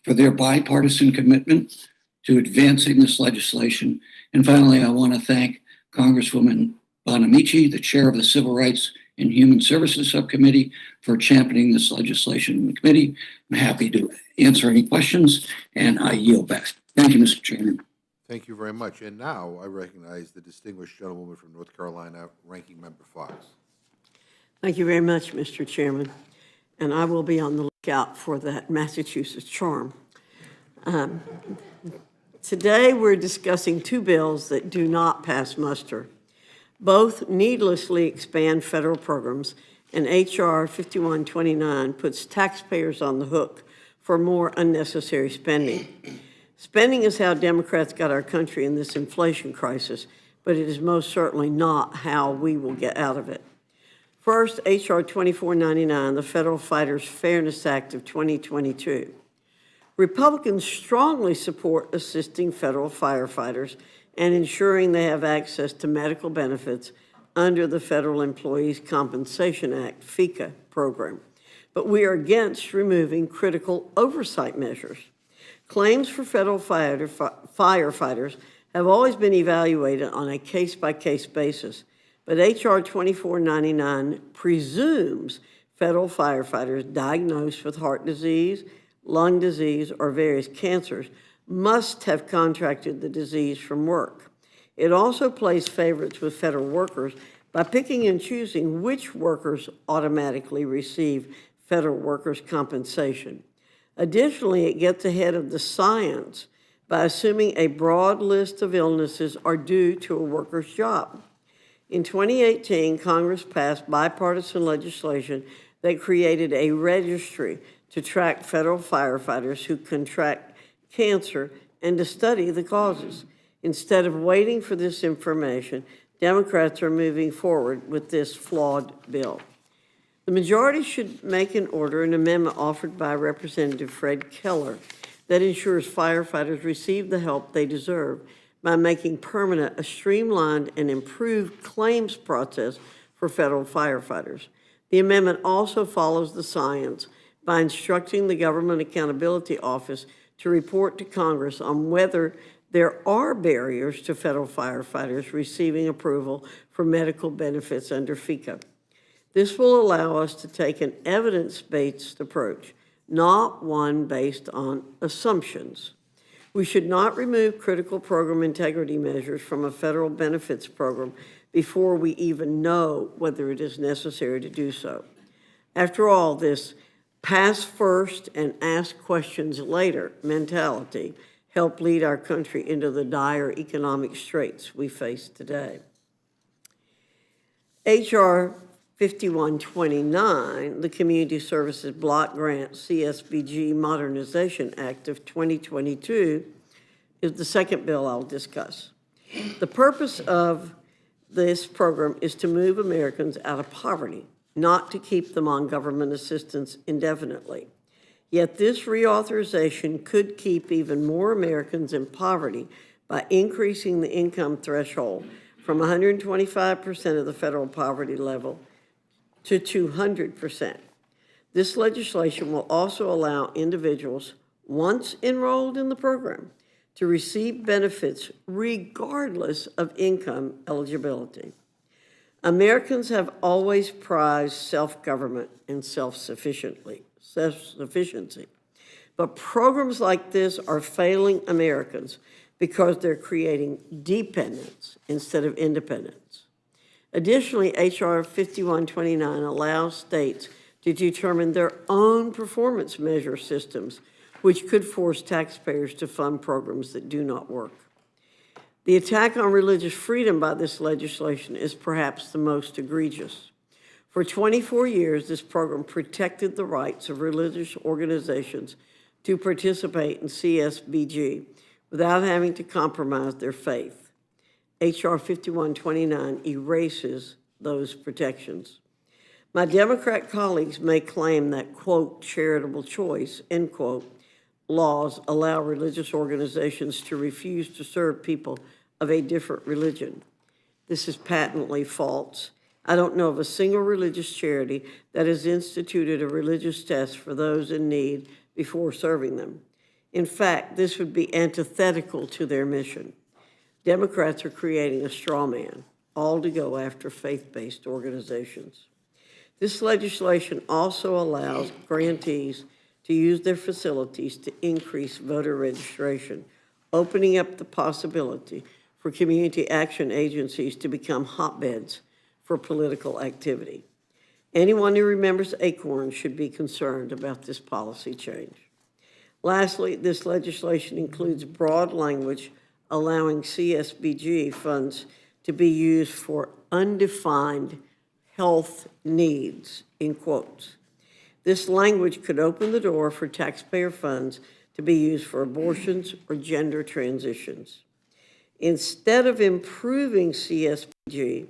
for their bipartisan commitment to advancing this legislation. And finally, I want to thank Congresswoman Bonamici, the chair of the Civil Rights and Human Services Subcommittee, for championing this legislation in the committee. I'm happy to answer any questions, and I yield back. Thank you, Mr. Chairman. Thank you very much. And now I recognize the distinguished gentlewoman from North Carolina, Ranking Member Fox. Thank you very much, Mr. Chairman. And I will be on the lookout for that Massachusetts charm. Today, we're discussing two bills that do not pass muster. Both needlessly expand federal programs, and H.R. 5129 puts taxpayers on the hook for more unnecessary spending. Spending is how Democrats got our country in this inflation crisis, but it is most certainly not how we will get out of it. First, H.R. 2499, the Federal Fighters Fairness Act of 2022. Republicans strongly support assisting federal firefighters and ensuring they have access to medical benefits under the Federal Employees Compensation Act, FECA program. But we are against removing critical oversight measures. Claims for federal firefighters have always been evaluated on a case-by-case basis, but H.R. 2499 presumes federal firefighters diagnosed with heart disease, lung disease, or various cancers must have contracted the disease from work. It also plays favorites with federal workers by picking and choosing which workers automatically receive federal workers' compensation. Additionally, it gets ahead of the science by assuming a broad list of illnesses are due to a worker's job. In 2018, Congress passed bipartisan legislation that created a registry to track federal firefighters who contract cancer and to study the causes. Instead of waiting for this information, Democrats are moving forward with this flawed bill. The majority should make an amendment offered by Representative Fred Keller that ensures firefighters receive the help they deserve by making permanent a streamlined and improved claims process for federal firefighters. The amendment also follows the science by instructing the Government Accountability Office to report to Congress on whether there are barriers to federal firefighters receiving approval for medical benefits under FECA. This will allow us to take an evidence-based approach, not one based on assumptions. We should not remove critical program integrity measures from a federal benefits program before we even know whether it is necessary to do so. After all, this pass first and ask questions later mentality helped lead our country into the dire economic straits we face today. H.R. 5129, the Community Services Block Grant CSBG Modernization Act of 2022, is the second bill I'll discuss. The purpose of this program is to move Americans out of poverty, not to keep them on government assistance indefinitely. Yet this reauthorization could keep even more Americans in poverty by increasing the income threshold from 125% of the federal poverty level to 200%. This legislation will also allow individuals once enrolled in the program to receive benefits regardless of income eligibility. Americans have always prized self-government and self-sufficiency, but programs like this are failing Americans because they're creating dependence instead of independence. Additionally, H.R. 5129 allows states to determine their own performance measure systems, which could force taxpayers to fund programs that do not work. The attack on religious freedom by this legislation is perhaps the most egregious. For 24 years, this program protected the rights of religious organizations to participate in CSBG without having to compromise their faith. H.R. 5129 erases those protections. My Democrat colleagues may claim that, quote, charitable choice, end quote, laws allow religious organizations to refuse to serve people of a different religion. This is patently false. I don't know of a single religious charity that has instituted a religious test for those in need before serving them. In fact, this would be antithetical to their mission. Democrats are creating a straw man, all to go after faith-based organizations. This legislation also allows grantees to use their facilities to increase voter registration, opening up the possibility for community action agencies to become hotbeds for political activity. Anyone who remembers Acorn should be concerned about this policy change. Lastly, this legislation includes broad language allowing CSBG funds to be used for undefined health needs, in quotes. This language could open the door for taxpayer funds to be used for abortions or gender transitions. Instead of improving CSBG,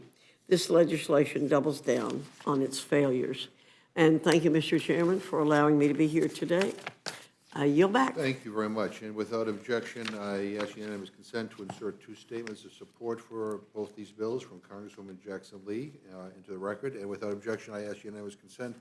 This legislation doubles down on its failures. And thank you, Mr. Chairman, for allowing me to be here today. I yield back. Thank you very much. And without objection, I ask unanimous consent to insert two statements of support for both these bills from Congresswoman Jackson Lee into the record. And without objection, I ask unanimous consent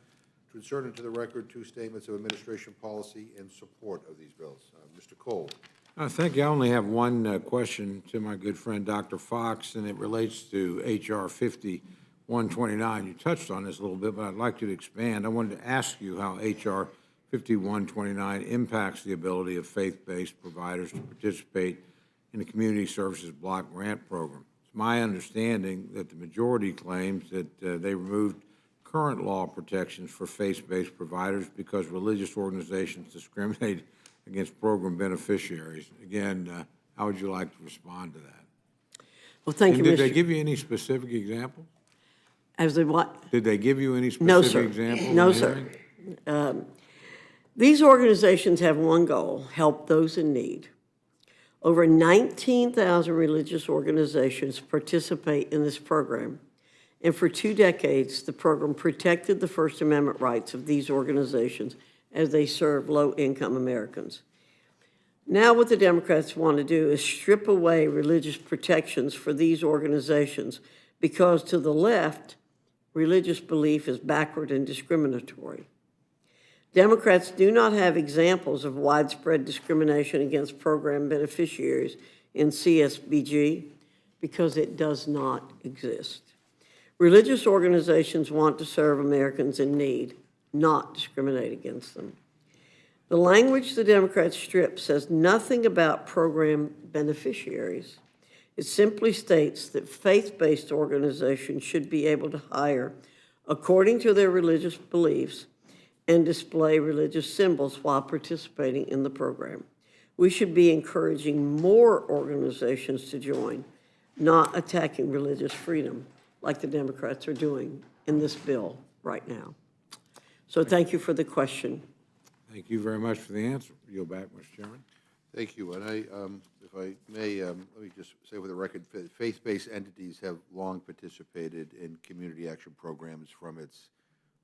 to insert into the record two statements of administration policy in support of these bills. Mr. Cole. Thank you. I only have one question to my good friend, Dr. Fox, and it relates to H.R. 5129. You touched on this a little bit, but I'd like you to expand. I wanted to ask you how H.R. 5129 impacts the ability of faith-based providers to participate in the Community Services Block Grant Program. It's my understanding that the majority claims that they removed current law protections for faith-based providers because religious organizations discriminate against program beneficiaries. Again, how would you like to respond to that? Well, thank you, Did they Mr. give you any specific examples? As they what? Did they give you any No, specific sir. examples? No, in the sir. hearing? These organizations have one goal: help those in need. Over 19,000 religious organizations participate in this program, and for 2 decades, the program protected the First Amendment rights of these organizations as they serve low-income Americans. Now what the Democrats want to do is strip away religious protections for these organizations because to the left, religious belief is backward and discriminatory. Democrats do not have examples of widespread discrimination against program beneficiaries in CSBG because it does not exist. Religious organizations want to serve Americans in need, not discriminate against them. The language the Democrats strip says nothing about program beneficiaries. It simply states that faith-based organizations should be able to hire according to their religious beliefs and display religious symbols while participating in the program. We should be encouraging more organizations to join, not attacking religious freedom like the Democrats are doing in this bill right now. So thank you for the question. Thank you very much for the answer. Yield back, Mr. Chairman. Thank you. And if I may, let me just say for the record, faith-based entities have long participated in community action programs from its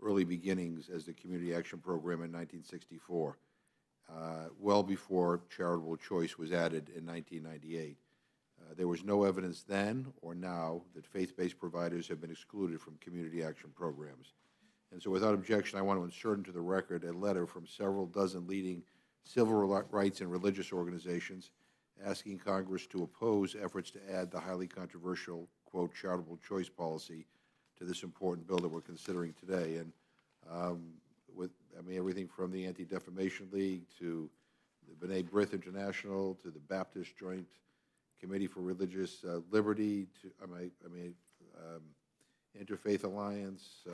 early beginnings as the Community Action Program in 1964, well before charitable choice was added in 1998. There was no evidence then or now that faith-based providers have been excluded from community action programs. And so without objection, I want to insert into the record a letter from several dozen leading civil rights and religious organizations asking Congress to oppose efforts to add the highly controversial, quote, charitable choice policy to this important bill that we're considering today. And everything from the Anti-Defamation League to the B'nai B'rith International to the Baptist Joint Committee for Religious Liberty to Interfaith Alliance,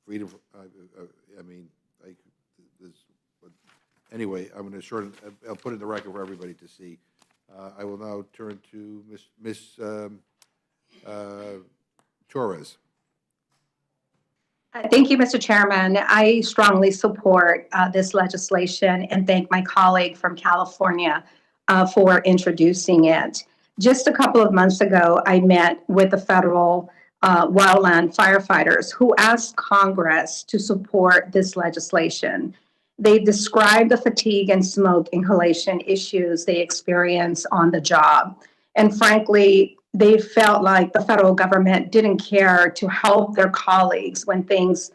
Freedom. Anyway, I'm going to I'll put it in the record for everybody to see. I will now turn to Ms. Torres. Thank you, Mr. Chairman. I strongly support this legislation and thank my colleague from California for introducing it. Just a couple of months ago, I met with the federal wildland firefighters who asked Congress to support this legislation. They described the fatigue and smoke inhalation issues they experience on the job. And frankly, they felt like the federal government didn't care to help their colleagues when things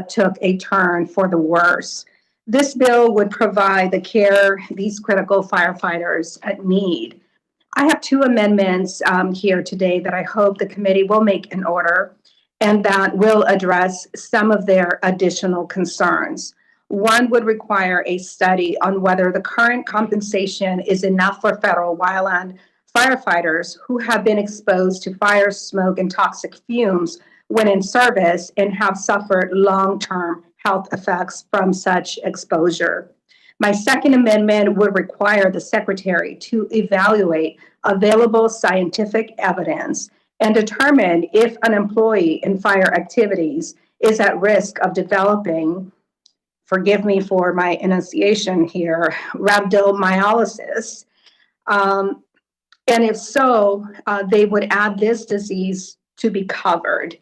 took a turn for the worse. This bill would provide the care these critical firefighters need. I have 2 amendments here today that I hope the committee will make in order and that will address some of their additional concerns. One would require a study on whether the current compensation is enough for federal wildland firefighters who have been exposed to fire, smoke, and toxic fumes when in service and have suffered long-term health effects from such exposure. My second amendment would require the Secretary to evaluate available scientific evidence and determine if an employee in fire activities is at risk of developing, forgive me for my enunciation here, rhabdomyolysis. And if so, they would add this disease to be covered.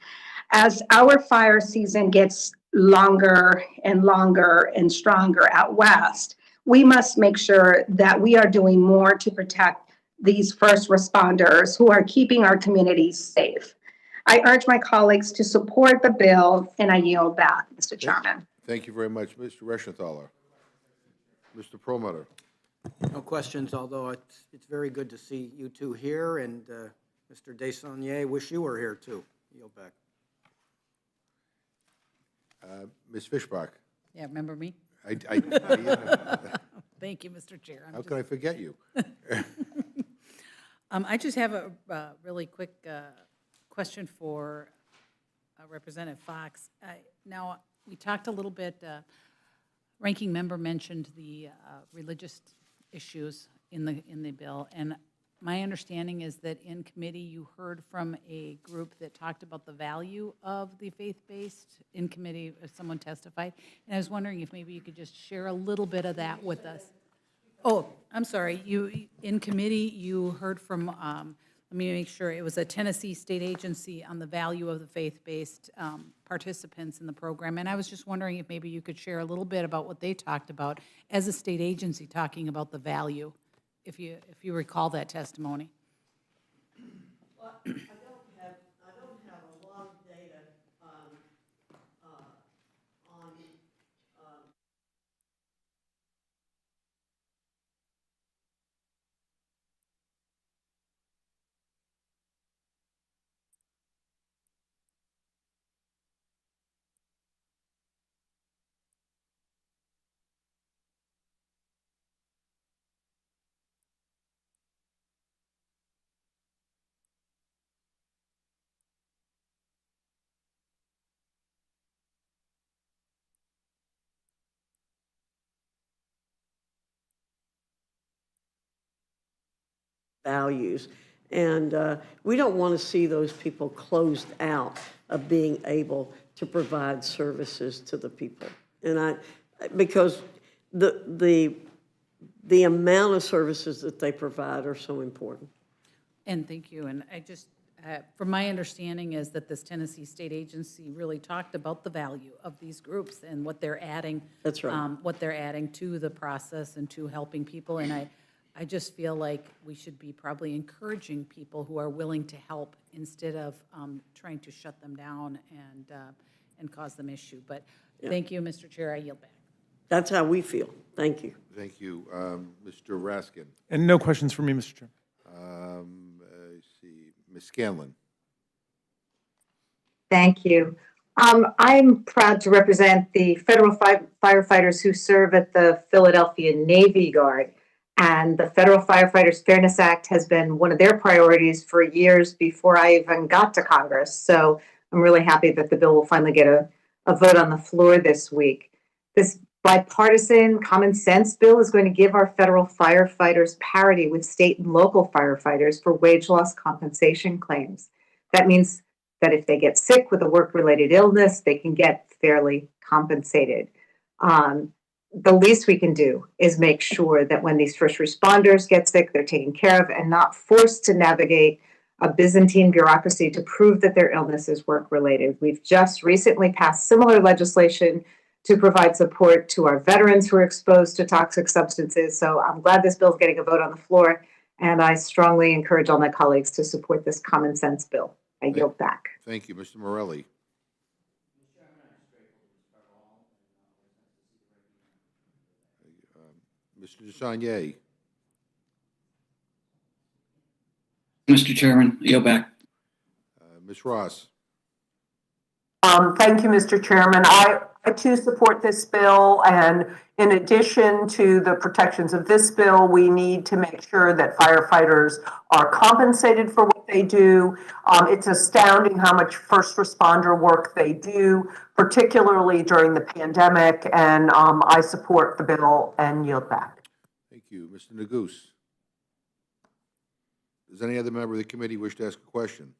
As our fire season gets longer and longer and stronger out west, we must make sure that we are doing more to protect these first responders who are keeping our communities safe. I urge my colleagues to support the bill, and I yield back, Mr. Chairman. Thank you very much. Mr. Reschenthaler. Mr. Perlmutter. No questions, although it's very good to see you two here, and Mr. Desaulniers, wish you were here too. Yield back. Ms. Fishbach. Yeah, remember me? I Thank you, Mr. Chair. how could I forget you? I just have a really quick question for Representative Fox. Now, we talked a little bit, Ranking Member mentioned the religious issues in the bill, and my understanding is that in committee you heard from a group that talked about the value of the faith-based. In committee, someone testified, and I was wondering if maybe you could just share a little bit of that with us. Oh, I'm sorry, in committee, you heard from, let me make sure, it was a Tennessee state agency on the value of the faith-based participants in the program, and I was just wondering if maybe you could share a little bit about what they talked about as a state agency talking about the value, if you recall that testimony. Well, I don't have a lot of data on values. And we don't want to see those people closed out of being able to provide services to the people. And because the amount of services that they provide are so important. And thank you, and I just, from my understanding is that this Tennessee state agency really talked about the value of these groups and what they're adding. That's right. What they're adding to the process and to helping people, and I just feel like we should be probably encouraging people who are willing to help instead of trying to shut them down and cause them issue. But thank you, Mr. Chair, I yield back. That's how we feel. Thank you. Thank you. Mr. Raskin. And no questions for me, Mr. Chair. Let's see, Ms. Scanlon. Thank you. I'm proud to represent the federal firefighters who serve at the Philadelphia Navy Guard. And the Federal Firefighters Fairness Act has been one of their priorities for years before I even got to Congress. So I'm really happy that the bill will finally get a vote on the floor this week. This bipartisan common sense bill is going to give our federal firefighters parity with state and local firefighters for wage loss compensation claims. That means that if they get sick with a work-related illness, they can get fairly compensated. The least we can do is make sure that when these first responders get sick, they're taken care of and not forced to navigate a Byzantine bureaucracy to prove that their illness is work-related. We've just recently passed similar legislation to provide support to our veterans who are exposed to toxic substances. So I'm glad this bill is getting a vote on the floor, and I strongly encourage all my colleagues to support this common sense bill. I yield back. Thank you. Mr. Morelli. Mr. Desaulniers. Mr. Chairman, I yield back. Ms. Ross. Thank you, Mr. Chairman. I too support this bill, and in addition to the protections of this bill, we need to make sure that firefighters are compensated for what they do. It's astounding how much first responder work they do, particularly during the pandemic, and I support the bill and yield back. Thank you. Mr. Neguse. Does any other member of the committee wish to ask a question?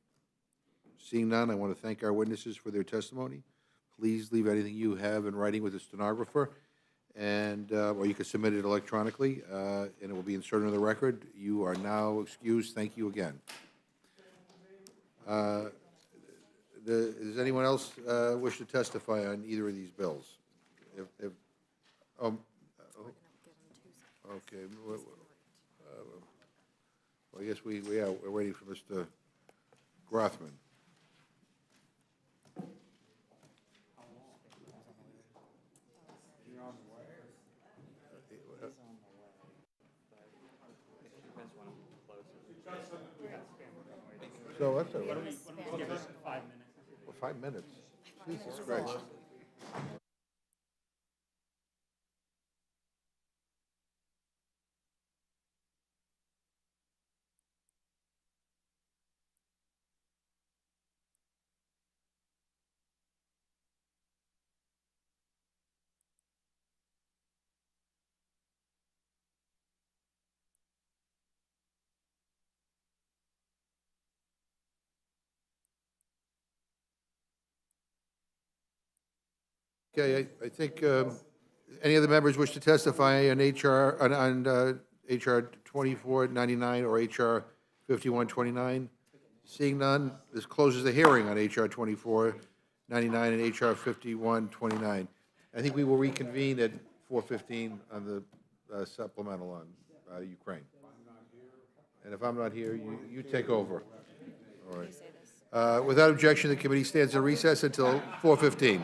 Seeing none, I want to thank our witnesses for their testimony. Please leave anything you have in writing with the stenographer, and or you can submit it electronically, and it will be inserted in the record. You are now excused. Thank you again. Does anyone else wish to testify on either of these bills? Um, okay. Well, I guess we're waiting for Mr. Grothman. So that's all right. Give us 5 minutes. Well, 5 minutes. Jesus Christ. Okay, I think, any other members wish to testify on HR 2499 or HR 5129? Seeing none, this closes the hearing on HR 2499 and HR 5129. I think we will reconvene at 4:15 on the supplemental on Ukraine. And if I'm not here, you take over. All right. Without objection, the committee stands in recess until 4:15.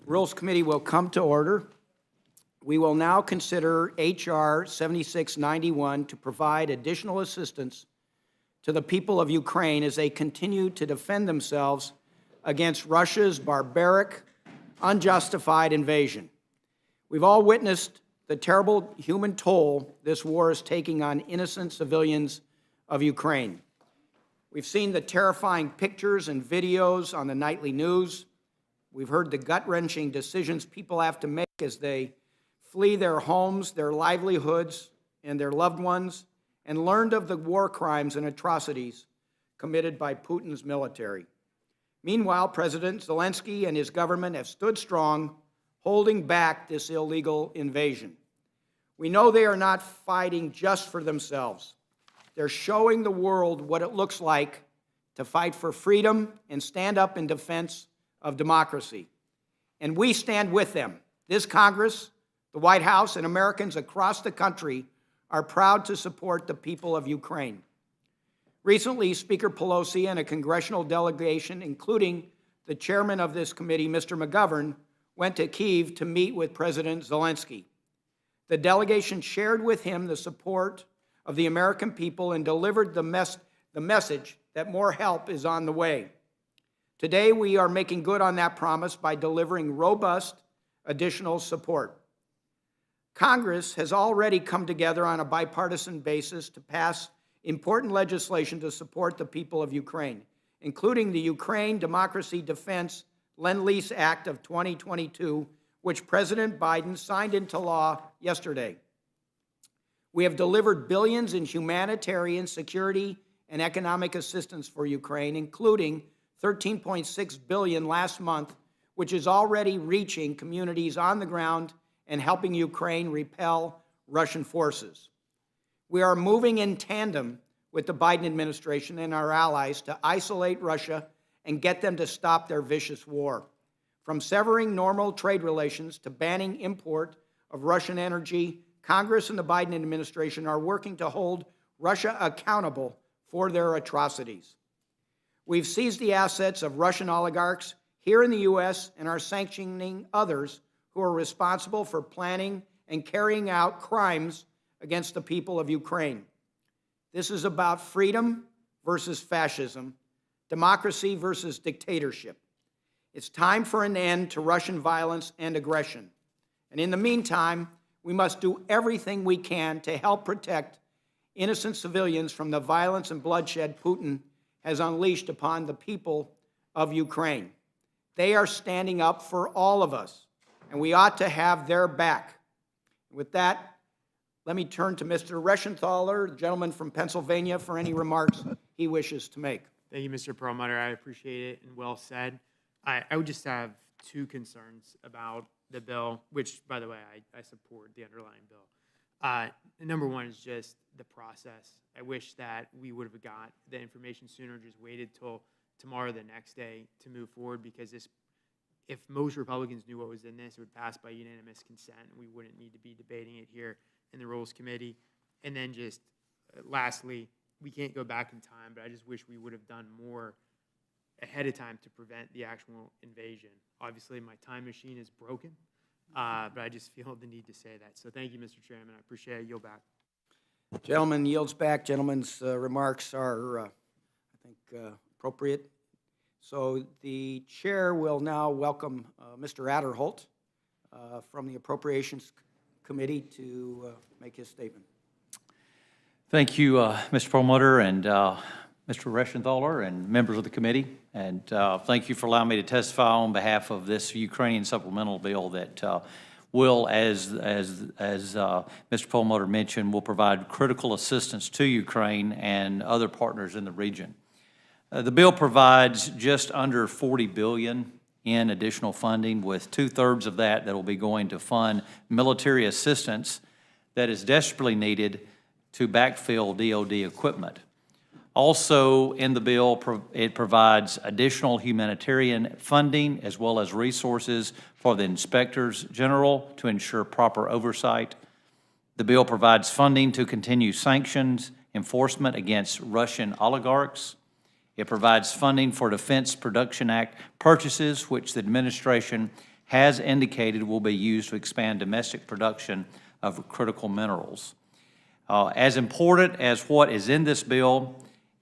Rules Committee will come to order. We will now consider H.R. 7691 to provide additional assistance to the people of Ukraine as they continue to defend themselves against Russia's barbaric, unjustified invasion. We've all witnessed the terrible human toll this war is taking on innocent civilians of Ukraine. We've seen the terrifying pictures and videos on the nightly news. We've heard the gut-wrenching decisions people have to make as they flee their homes, their livelihoods, and their loved ones, and learned of the war crimes and atrocities committed by Putin's military. Meanwhile, President Zelensky and his government have stood strong, holding back this illegal invasion. We know they are not fighting just for themselves. They're showing the world what it looks like to fight for freedom and stand up in defense of democracy. And we stand with them. This Congress, the White House, and Americans across the country are proud to support the people of Ukraine. Recently, Speaker Pelosi and a congressional delegation, including the chairman of this committee, Mr. McGovern, went to Kyiv to meet with President Zelensky. The delegation shared with him the support of the American people and delivered the message that more help is on the way. Today, we are making good on that promise by delivering robust additional support. Congress has already come together on a bipartisan basis to pass important legislation to support the people of Ukraine, including the Ukraine Democracy Defense Lend-Lease Act of 2022, which President Biden signed into law yesterday. We have delivered billions in humanitarian, security, and economic assistance for Ukraine, including $13.6 billion last month, which is already reaching communities on the ground and helping Ukraine repel Russian forces. We are moving in tandem with the Biden administration and our allies to isolate Russia and get them to stop their vicious war. From severing normal trade relations to banning import of Russian energy, Congress and the Biden administration are working to hold Russia accountable for their atrocities. We've seized the assets of Russian oligarchs here in the U.S. and are sanctioning others who are responsible for planning and carrying out crimes against the people of Ukraine. This is about freedom versus fascism, democracy versus dictatorship. It's time for an end to Russian violence and aggression. And in the meantime, we must do everything we can to help protect innocent civilians from the violence and bloodshed Putin has unleashed upon the people of Ukraine. They are standing up for all of us, and we ought to have their back. With that, let me turn to Mr. Reschenthaler, the gentleman from Pennsylvania, for any remarks he wishes to make. Thank you, Mr. Perlmutter. I appreciate it and well said. I would just have two concerns about the bill, which, by the way, I support the underlying bill. Number one is just the process. I wish that we would have got the information sooner, just waited till tomorrow, the next day, to move forward, because if most Republicans knew what was in this, it would pass by unanimous consent, and we wouldn't need to be debating it here in the Rules Committee. And then just lastly, we can't go back in time, but I just wish we would have done more ahead of time to prevent the actual invasion. Obviously, my time machine is broken, but I just feel the need to say that. So thank you, Mr. Chairman. I appreciate it. Yield back. Gentleman yields back. Gentleman's remarks are, I think, appropriate. So the chair will now welcome Mr. Adderholt from the Appropriations Committee to make his statement. Thank you, Mr. Perlmutter and Mr. Reschenthaler and members of the committee. And thank you for allowing me to testify on behalf of this Ukrainian supplemental bill that will, as Mr. Perlmutter mentioned, will provide critical assistance to Ukraine and other partners in the region. The bill provides just under $40 billion in additional funding, with 2/3 of that will be going to fund military assistance that is desperately needed to backfill DoD equipment. Also in the bill, it provides additional humanitarian funding as well as resources for the inspectors general to ensure proper oversight. The bill provides funding to continue sanctions enforcement against Russian oligarchs. It provides funding for Defense Production Act purchases, which the administration has indicated will be used to expand domestic production of critical minerals. As important as what is in this bill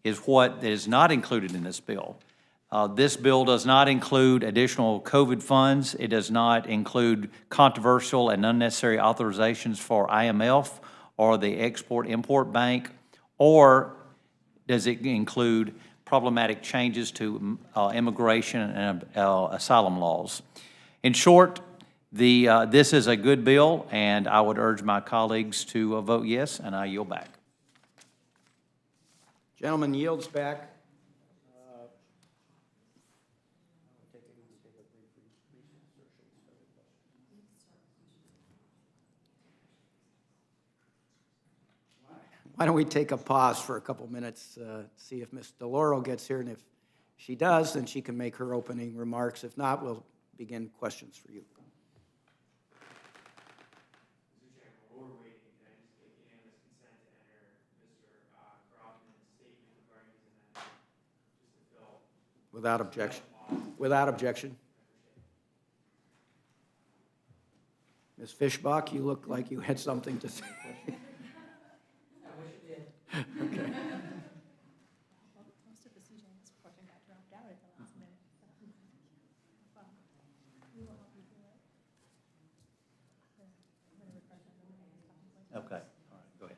is what is not included in this bill. This bill does not include additional COVID funds. It does not include controversial and unnecessary authorizations for IMF or the Export-Import Bank, or does it include problematic changes to immigration and asylum laws. In short, this is a good bill, and I would urge my colleagues to vote yes, and I yield back. Gentleman yields back. Why don't we take a pause for a couple minutes, see if Ms. DeLauro gets here, and if she does, then she can make her opening remarks. If not, we'll begin questions for you. Without objection. Without objection. Ms. Fishbach, you look like you had something to say. I wish you did. Okay. Most of the CJS portion got dropped out at the last minute. We will help you do it. Okay, all right, go ahead.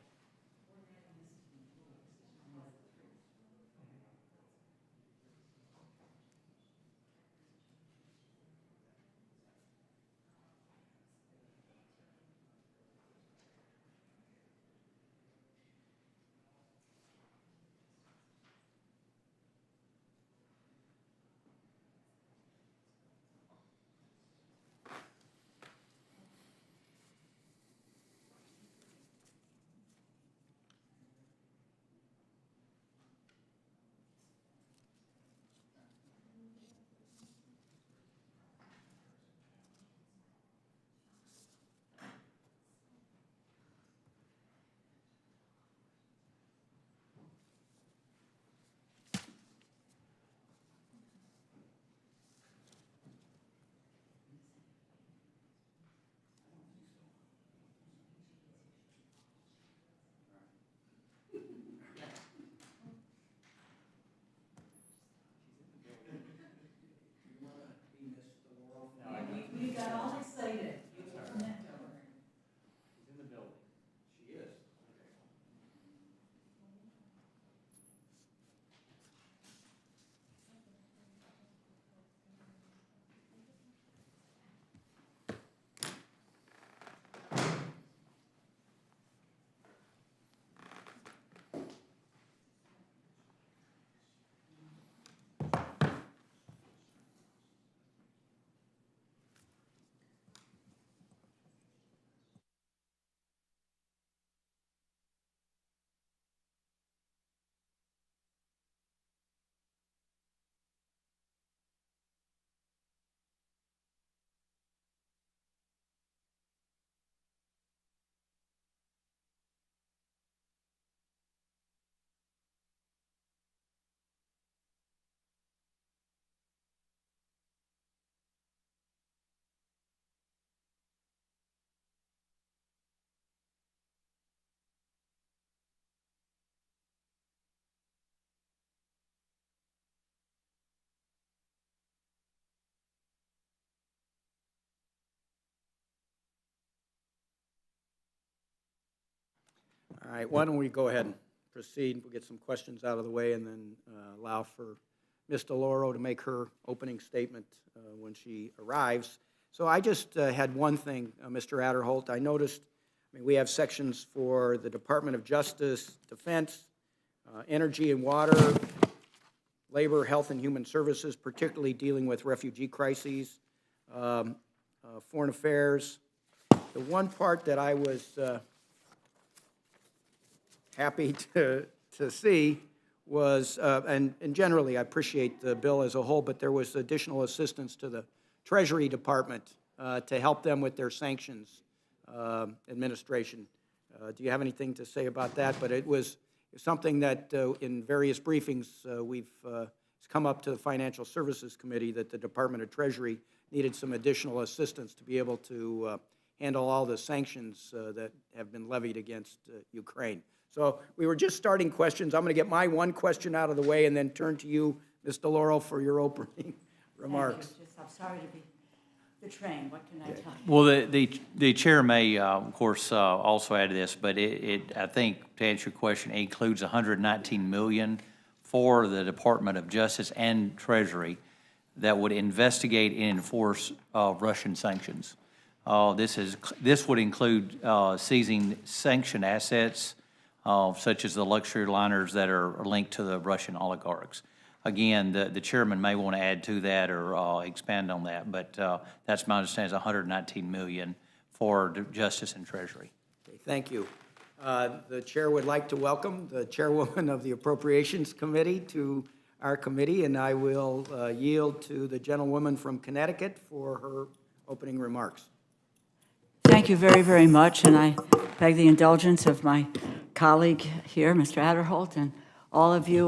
We got all excited. All right, why don't we go ahead and proceed? We'll get some questions out of the way and then allow for Ms. DeLauro to make her opening statement when she arrives. So I just had one thing, Mr. Adderholt. I noticed, we have sections for the Department of Justice, Defense, Energy and Water, Labor, Health and Human Services, particularly dealing with refugee crises, Foreign Affairs. The one part that I was happy to see was, and generally I appreciate the bill as a whole, but there was additional assistance to the Treasury Department to help them with their sanctions administration. Do you have anything to say about that? But it was something that in various briefings we've it's come up to the Financial Services Committee that the Department of Treasury needed some additional assistance to be able to handle all the sanctions that have been levied against Ukraine. So we were just starting questions. I'm going to get my one question out of the way and then turn to you, Ms. DeLauro, for your opening remarks. I'm sorry to be betraying. What can I tell you? Well, the chair may, of course, also add to this, but I think, to answer your question, it includes $119 million for the Department of Justice and Treasury that would investigate and enforce Russian sanctions. This would include seizing sanctioned assets, such as the luxury liners that are linked to the Russian oligarchs. Again, the chairman may want to add to that or expand on that, but that's my understanding is $119 million for Justice and Treasury. Okay, thank you. The chair would like to welcome the chairwoman of the Appropriations Committee to our committee, and I will yield to the gentlewoman from Connecticut for her opening remarks. Thank you very, very much, and I beg the indulgence of my colleague here, Mr. Adderholt, and all of you.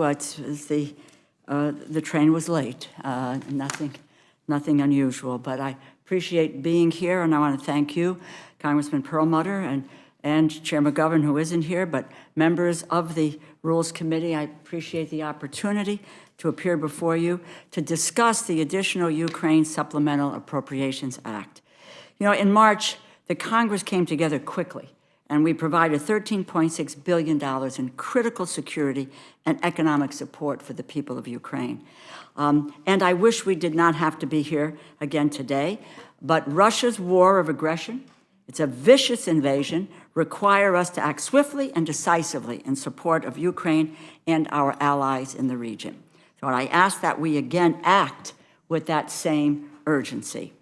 The train was late, nothing unusual, but I appreciate being here, and I want to thank you, Congressman Perlmutter, and Chair McGovern, who isn't here, but members of the Rules Committee. I appreciate the opportunity to appear before you to discuss the additional Ukraine Supplemental Appropriations Act. You know, in March, the Congress came together quickly, and we provided $13.6 billion in critical security and economic support for the people of Ukraine. And I wish we did not have to be here again today, but Russia's war of aggression, it's a vicious invasion, require us to act swiftly and decisively in support of Ukraine and our allies in the region. So I ask that we again act with that same urgency.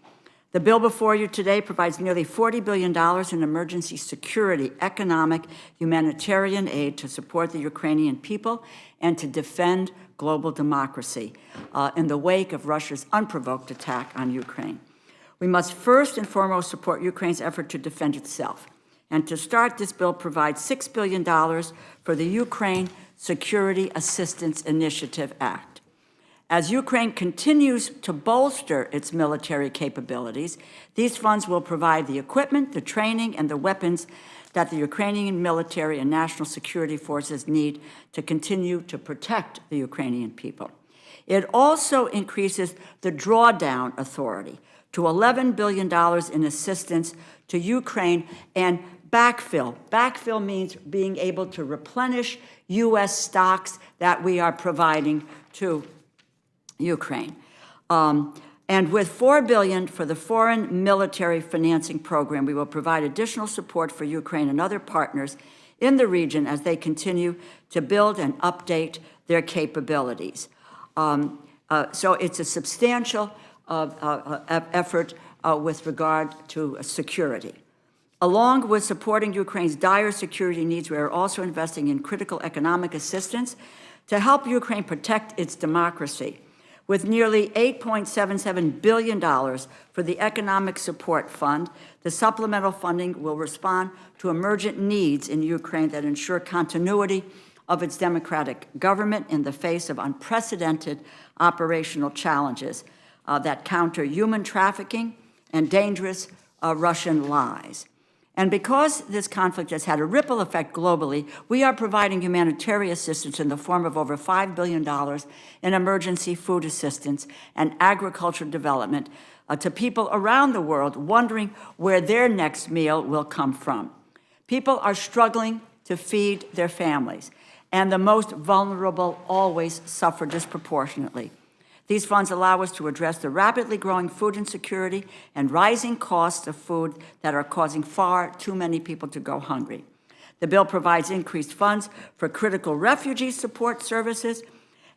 The bill before you today provides nearly $40 billion in emergency security, economic, humanitarian aid to support the Ukrainian people and to defend global democracy in the wake of Russia's unprovoked attack on Ukraine. We must first and foremost support Ukraine's effort to defend itself. And to start, this bill provides $6 billion for the Ukraine Security Assistance Initiative Act. As Ukraine continues to bolster its military capabilities, these funds will provide the equipment, the training, and the weapons that the Ukrainian military and national security forces need to continue to protect the Ukrainian people. It also increases the drawdown authority to $11 billion in assistance to Ukraine and backfill. Backfill means being able to replenish U.S. stocks that we are providing to Ukraine. And with $4 billion for the Foreign Military Financing Program, we will provide additional support for Ukraine and other partners in the region as they continue to build and update their capabilities. So it's a substantial effort with regard to security. Along with supporting Ukraine's dire security needs, we are also investing in critical economic assistance to help Ukraine protect its democracy. With nearly $8.77 billion for the Economic Support Fund, the supplemental funding will respond to emergent needs in Ukraine that ensure continuity of its democratic government in the face of unprecedented operational challenges that counter human trafficking and dangerous Russian lies. And because this conflict has had a ripple effect globally, we are providing humanitarian assistance in the form of over $5 billion in emergency food assistance and agricultural development to people around the world wondering where their next meal will come from. People are struggling to feed their families, and the most vulnerable always suffer disproportionately. These funds allow us to address the rapidly growing food insecurity and rising costs of food that are causing far too many people to go hungry. The bill provides increased funds for critical refugee support services.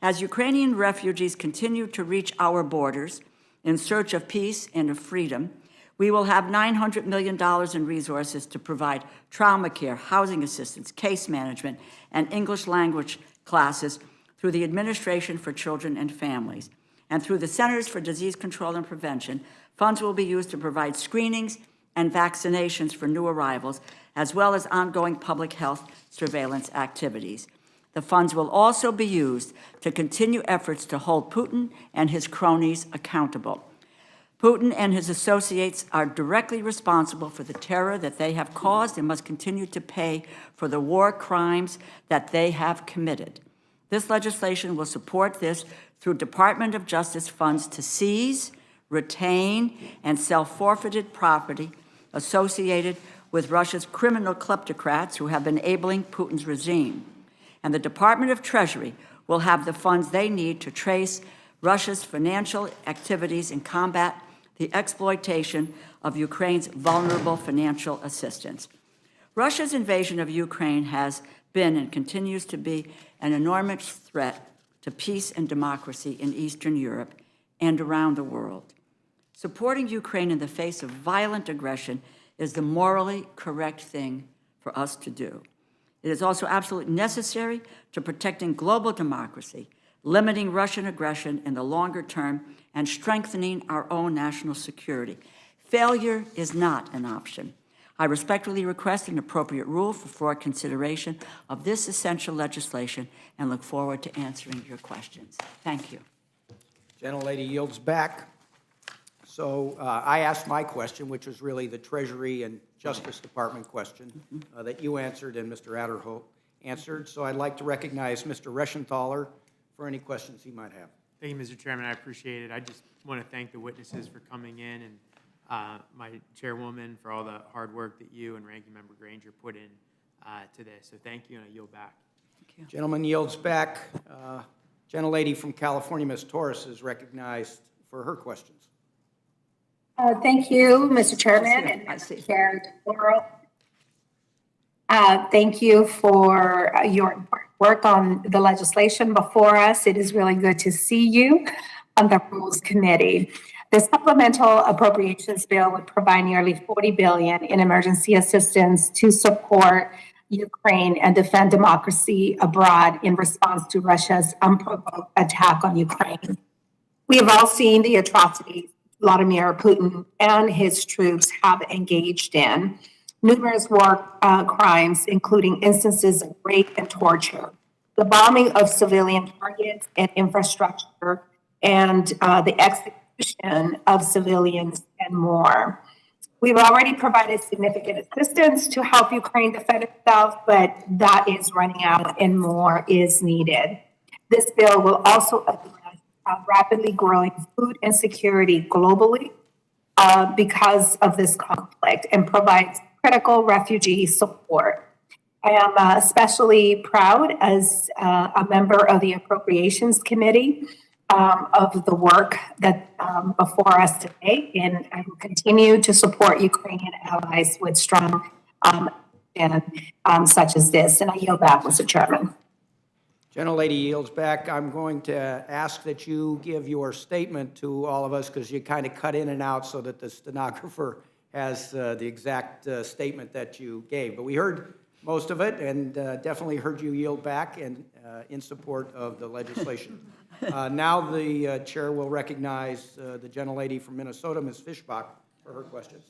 As Ukrainian refugees continue to reach our borders in search of peace and of freedom, we will have $900 million in resources to provide trauma care, housing assistance, case management, and English language classes through the Administration for Children and Families. And through the Centers for Disease Control and Prevention, funds will be used to provide screenings and vaccinations for new arrivals, as well as ongoing public health surveillance activities. The funds will also be used to continue efforts to hold Putin and his cronies accountable. Putin and his associates are directly responsible for the terror that they have caused and must continue to pay for the war crimes that they have committed. This legislation will support this through Department of Justice funds to seize, retain, and sell forfeited property associated with Russia's criminal kleptocrats who have been enabling Putin's regime. And the Department of Treasury will have the funds they need to trace Russia's financial activities and combat the exploitation of Ukraine's vulnerable financial assistance. Russia's invasion of Ukraine has been and continues to be an enormous threat to peace and democracy in Eastern Europe and around the world. Supporting Ukraine in the face of violent aggression is the morally correct thing for us to do. It is also absolutely necessary to protecting global democracy, limiting Russian aggression in the longer term, and strengthening our own national security. Failure is not an option. I respectfully request an appropriate rule for floor consideration of this essential legislation and look forward to answering your questions. Thank you. Gentlelady yields back. So I asked my question, which was really the Treasury and Justice Department question that you answered and Mr. Adderholt answered. So I'd like to recognize Mr. Reschenthaler for any questions he might have. Thank you, Mr. Chairman. I appreciate it. I just want to thank the witnesses for coming in and my chairwoman for all the hard work that you and Ranking Member Granger put in to this. So thank you, and I yield back. Thank you. Gentleman yields back. Gentlelady from California, Ms. Torres, is recognized for her questions. Thank you, Mr. Chairman and Mr. Chair DeLauro. Thank you for your important work on the legislation before us. It is really good to see you on the Rules Committee. The Supplemental Appropriations Bill would provide nearly $40 billion in emergency assistance to support Ukraine and defend democracy abroad in response to Russia's unprovoked attack on Ukraine. We have all seen the atrocities Vladimir Putin and his troops have engaged in. Numerous war crimes, including instances of rape and torture, the bombing of civilian targets and infrastructure, and the execution of civilians and more. We've already provided significant assistance to help Ukraine defend itself, but that is running out and more is needed. This bill will also address rapidly growing food insecurity globally because of this conflict and provides critical refugee support. I am especially proud as a member of the Appropriations Committee of the work that before us today, and I will continue to support Ukrainian allies with strong and such as this. And I yield back, Mr. Chairman. Gentlelady yields back. I'm going to ask that you give your statement to all of us because you kind of cut in and out so that the stenographer has the exact statement that you gave. But we heard most of it and definitely heard you yield back and in support of the legislation. Now the chair will recognize the gentlelady from Minnesota, Ms. Fishbach, for her questions.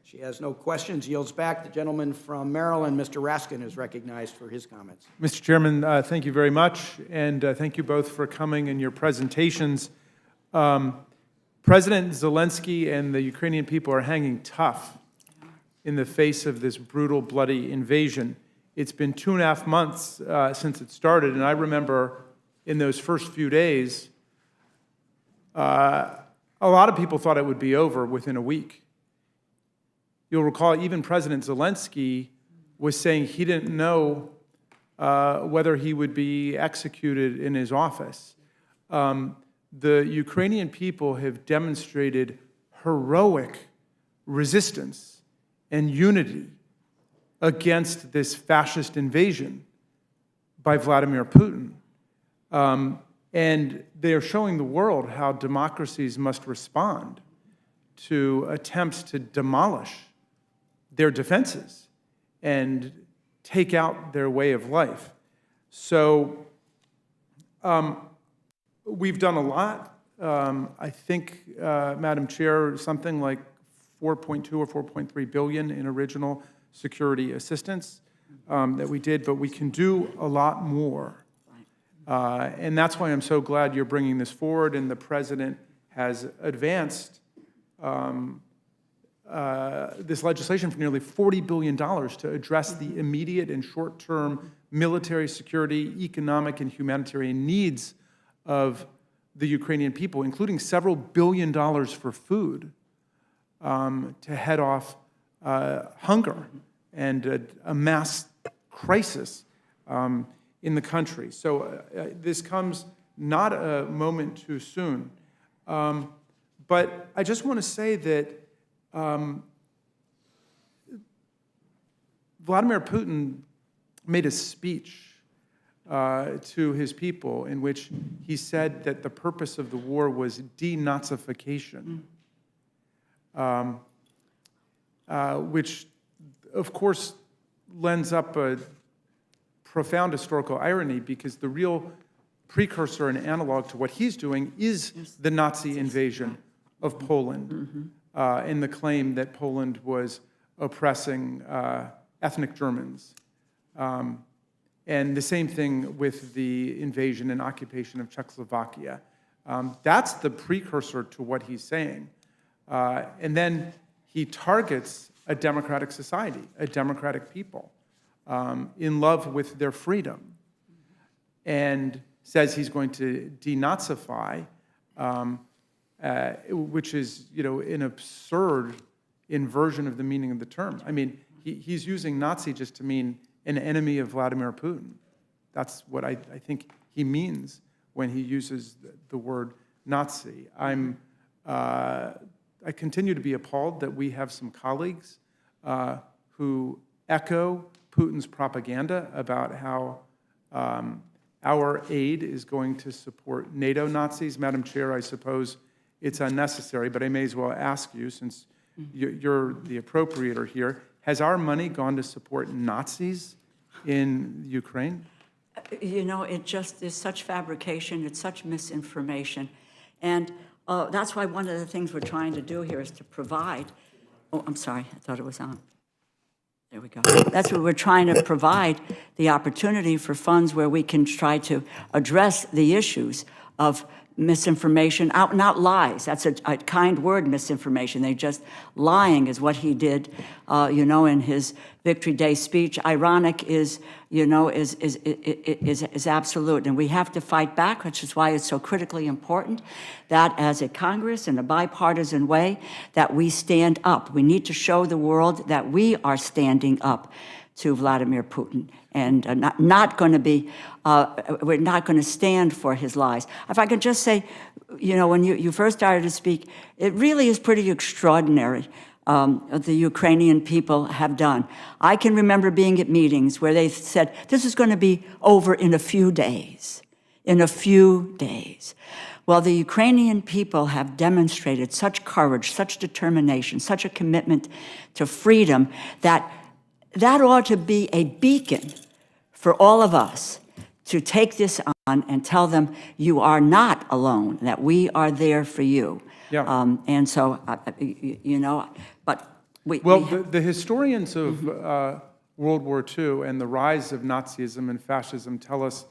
She has no questions, yields back. The gentleman from Maryland, Mr. Raskin, is recognized for his comments. Mr. Chairman, thank you very much, and thank you both for coming and your presentations. President Zelensky and the Ukrainian people are hanging tough in the face of this brutal, bloody invasion. It's been 2.5 months since it started, and I remember in those first few days, a lot of people thought it would be over within a week. You'll recall even President Zelensky was saying he didn't know whether he would be executed in his office. The Ukrainian people have demonstrated heroic resistance and unity against this fascist invasion by Vladimir Putin. And they are showing the world how democracies must respond to attempts to demolish their defenses and take out their way of life. So we've done a lot. I think, Madam Chair, something like 4.2 or 4.3 billion in original security assistance. that we did, but we can do a lot more. And that's why I'm so glad you're bringing this forward, and the president has advanced this legislation for nearly $40 billion to address the immediate and short-term military, security, economic, and humanitarian needs of the Ukrainian people, including several $billion for food to head off hunger and a mass crisis in the country. So this comes not a moment too soon. But I just want to say that Vladimir Putin made a speech to his people in which he said that the purpose of the war was denazification, which, of course, lends up a profound historical irony, because the real precursor and analog to what he's doing is the Nazi invasion of Poland, and the claim that Poland was oppressing ethnic Germans. And the same thing with the invasion and occupation of Czechoslovakia. That's the precursor to what he's saying. And then he targets a democratic society, a democratic people, in love with their freedom, and says he's going to denazify, which is, an absurd inversion of the meaning of the term. I mean, he's using Nazi just to mean an enemy of Vladimir Putin. That's what I think he means when he uses the word Nazi. I continue to be appalled that we have some colleagues who echo Putin's propaganda about how our aid is going to support NATO Nazis. Madam Chair, I suppose it's unnecessary, but I may as well ask you, since you're the appropriator here, has our money gone to support Nazis in Ukraine? It just is such fabrication, it's such misinformation. And that's why one of the things we're trying to do here is to provide, oh, I'm sorry, I thought it was on. There we go. That's what we're trying to provide, the opportunity for funds where we can try to address the issues of misinformation, not lies. That's a kind word, misinformation. They just lying is what he did, in his Victory Day speech. Ironic is absolute, and we have to fight back, which is why it's so critically important that as a Congress in a bipartisan way that we stand up. We need to show the world that we are standing up to Vladimir Putin, and not going to be, we're not going to stand for his lies. If I could just say, when you first started to speak, it really is pretty extraordinary what the Ukrainian people have done. I can remember being at meetings where they said, this is going to be over in a few days, in a few days. Well, the Ukrainian people have demonstrated such courage, such determination, such a commitment to freedom that ought to be a beacon for all of us to take this on and tell them you are not alone, that we are there for you. Yeah. And so, but we... Well, the historians of World War II and the rise of Nazism and fascism tell us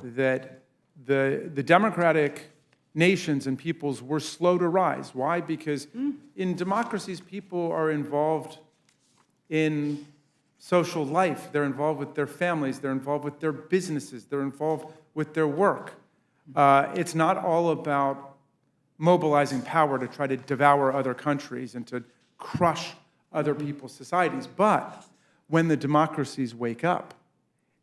that the democratic nations and peoples were slow to rise. Why? Because in democracies, people are involved in social life. They're involved with their families. They're involved with their businesses. They're involved with their work. It's not all about mobilizing power to try to devour other countries and to crush other people's societies. But when the democracies wake up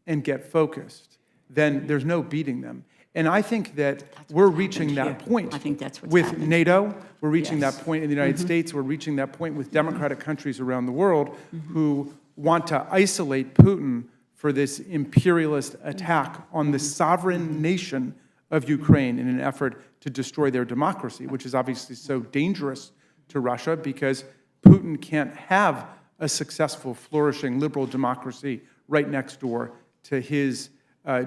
and get focused, then there's no beating them. And I think that we're reaching that point. I think that's what's with happened. NATO. We're reaching that point in the United States. We're reaching that point with democratic countries around the world who want to isolate Putin for this imperialist attack on the sovereign nation of Ukraine in an effort to destroy their democracy, which is obviously so dangerous to Russia because Putin can't have a successful, flourishing liberal democracy right next door to his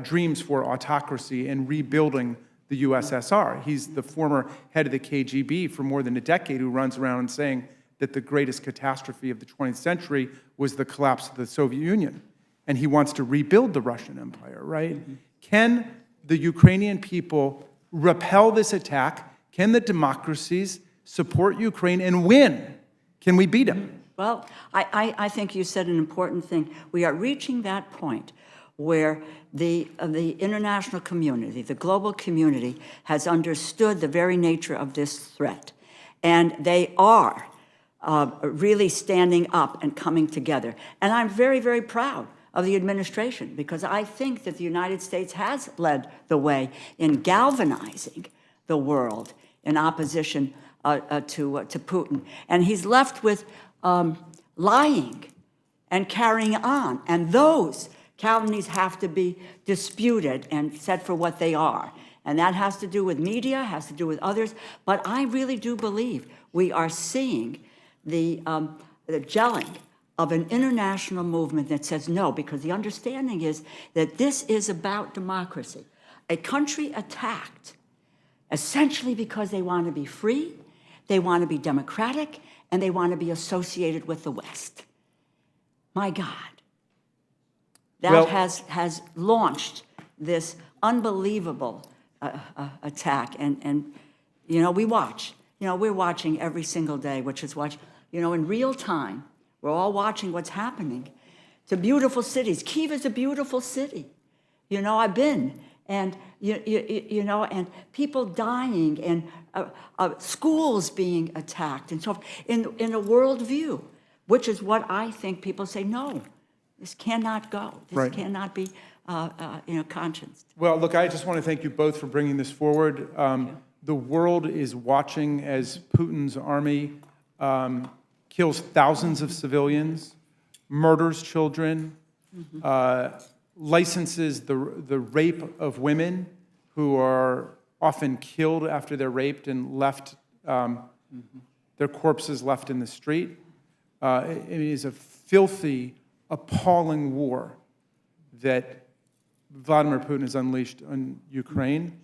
dreams for autocracy and rebuilding the USSR. He's the former head of the KGB for more than a decade who runs around and saying that the greatest catastrophe of the 20th century was the collapse of the Soviet Union. and he wants to rebuild the Russian Empire, right? Can the Ukrainian people repel this attack? Can the democracies support Ukraine and win? Can we beat him? Well, I think you said an important thing. We are reaching that point where the international community, the global community, has understood the very nature of this threat. And they are really standing up and coming together. And I'm very, very proud of the administration, because I think that the United States has led the way in galvanizing the world in opposition to Putin. And he's left with lying and carrying on. And those calumnies have to be disputed and set for what they are. And that has to do with media, has to do with others. But I really do believe we are seeing the gelling of an international movement that says no, because the understanding is that this is about democracy. A country attacked essentially because they want to be free, they want to be democratic, and they want to be associated with the West. My God. That has launched this unbelievable attack. And you know, we watch. You know, we're watching every single day, which is in real time. We're all watching what's happening to beautiful cities. Kyiv is a beautiful city. You know, I've been. And, and people dying and schools being attacked and so forth in a worldview, which is what I think people say, no, this cannot go. This cannot be, conscienced. Well, look, I just want to thank you both for bringing this forward. The world is watching as Putin's army kills thousands of civilians, murders children, licenses the rape of women who are often killed after they're raped and left, their corpses left in the street. It is a filthy, appalling war that Vladimir Putin has unleashed on Ukraine.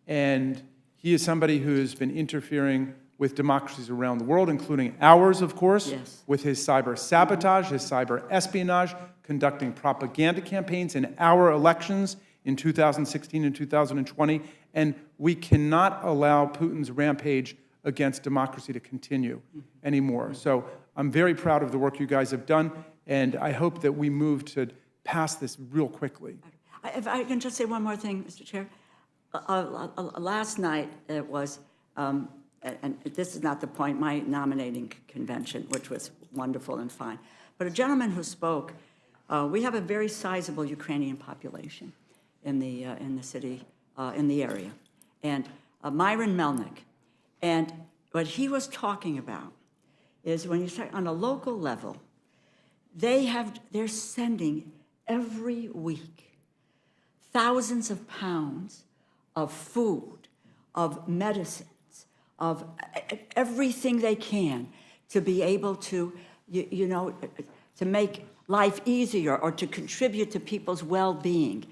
And he is somebody who has been interfering with democracies around the world, including ours, of course, with his cyber sabotage, his cyber espionage, conducting propaganda campaigns in our elections in 2016 and 2020. And we cannot allow Putin's rampage against democracy to continue anymore. So I'm very proud of the work you guys have done, and I hope that we move to pass this real quickly. If I can just say one more thing, Mr. Chair. Last night it was, and this is not the point, my nominating convention, which was wonderful and fine. But a gentleman who spoke, we have a very sizable Ukrainian population in the city, in the area, and Myron Melnick. And what he was talking about is when you start on a local level, they're sending every week thousands of pounds of food, of medicines, of everything they can to be able to, to make life easier or to contribute to people's well-being.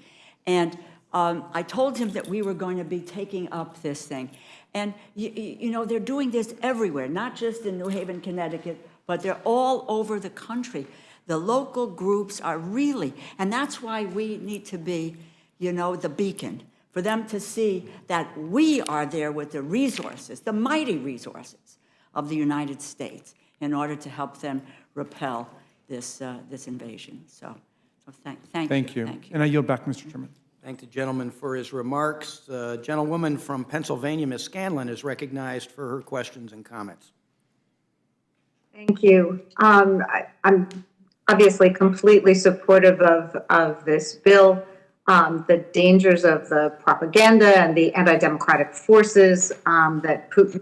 And I told him that we were going to be taking up this thing. And, they're doing this everywhere, not just in New Haven, Connecticut, but they're all over the country. The local groups are really, and that's why we need to be, the beacon, for them to see that we are there with the resources, the mighty resources of the United States in order to help them repel this invasion. So thank you. And I yield back, Mr. Chairman. Thank the gentleman for his remarks. The gentlewoman from Pennsylvania, Ms. Scanlon, is recognized for her questions and comments. Thank you. I'm obviously completely supportive of this bill. The dangers of the propaganda and the anti-democratic forces that Putin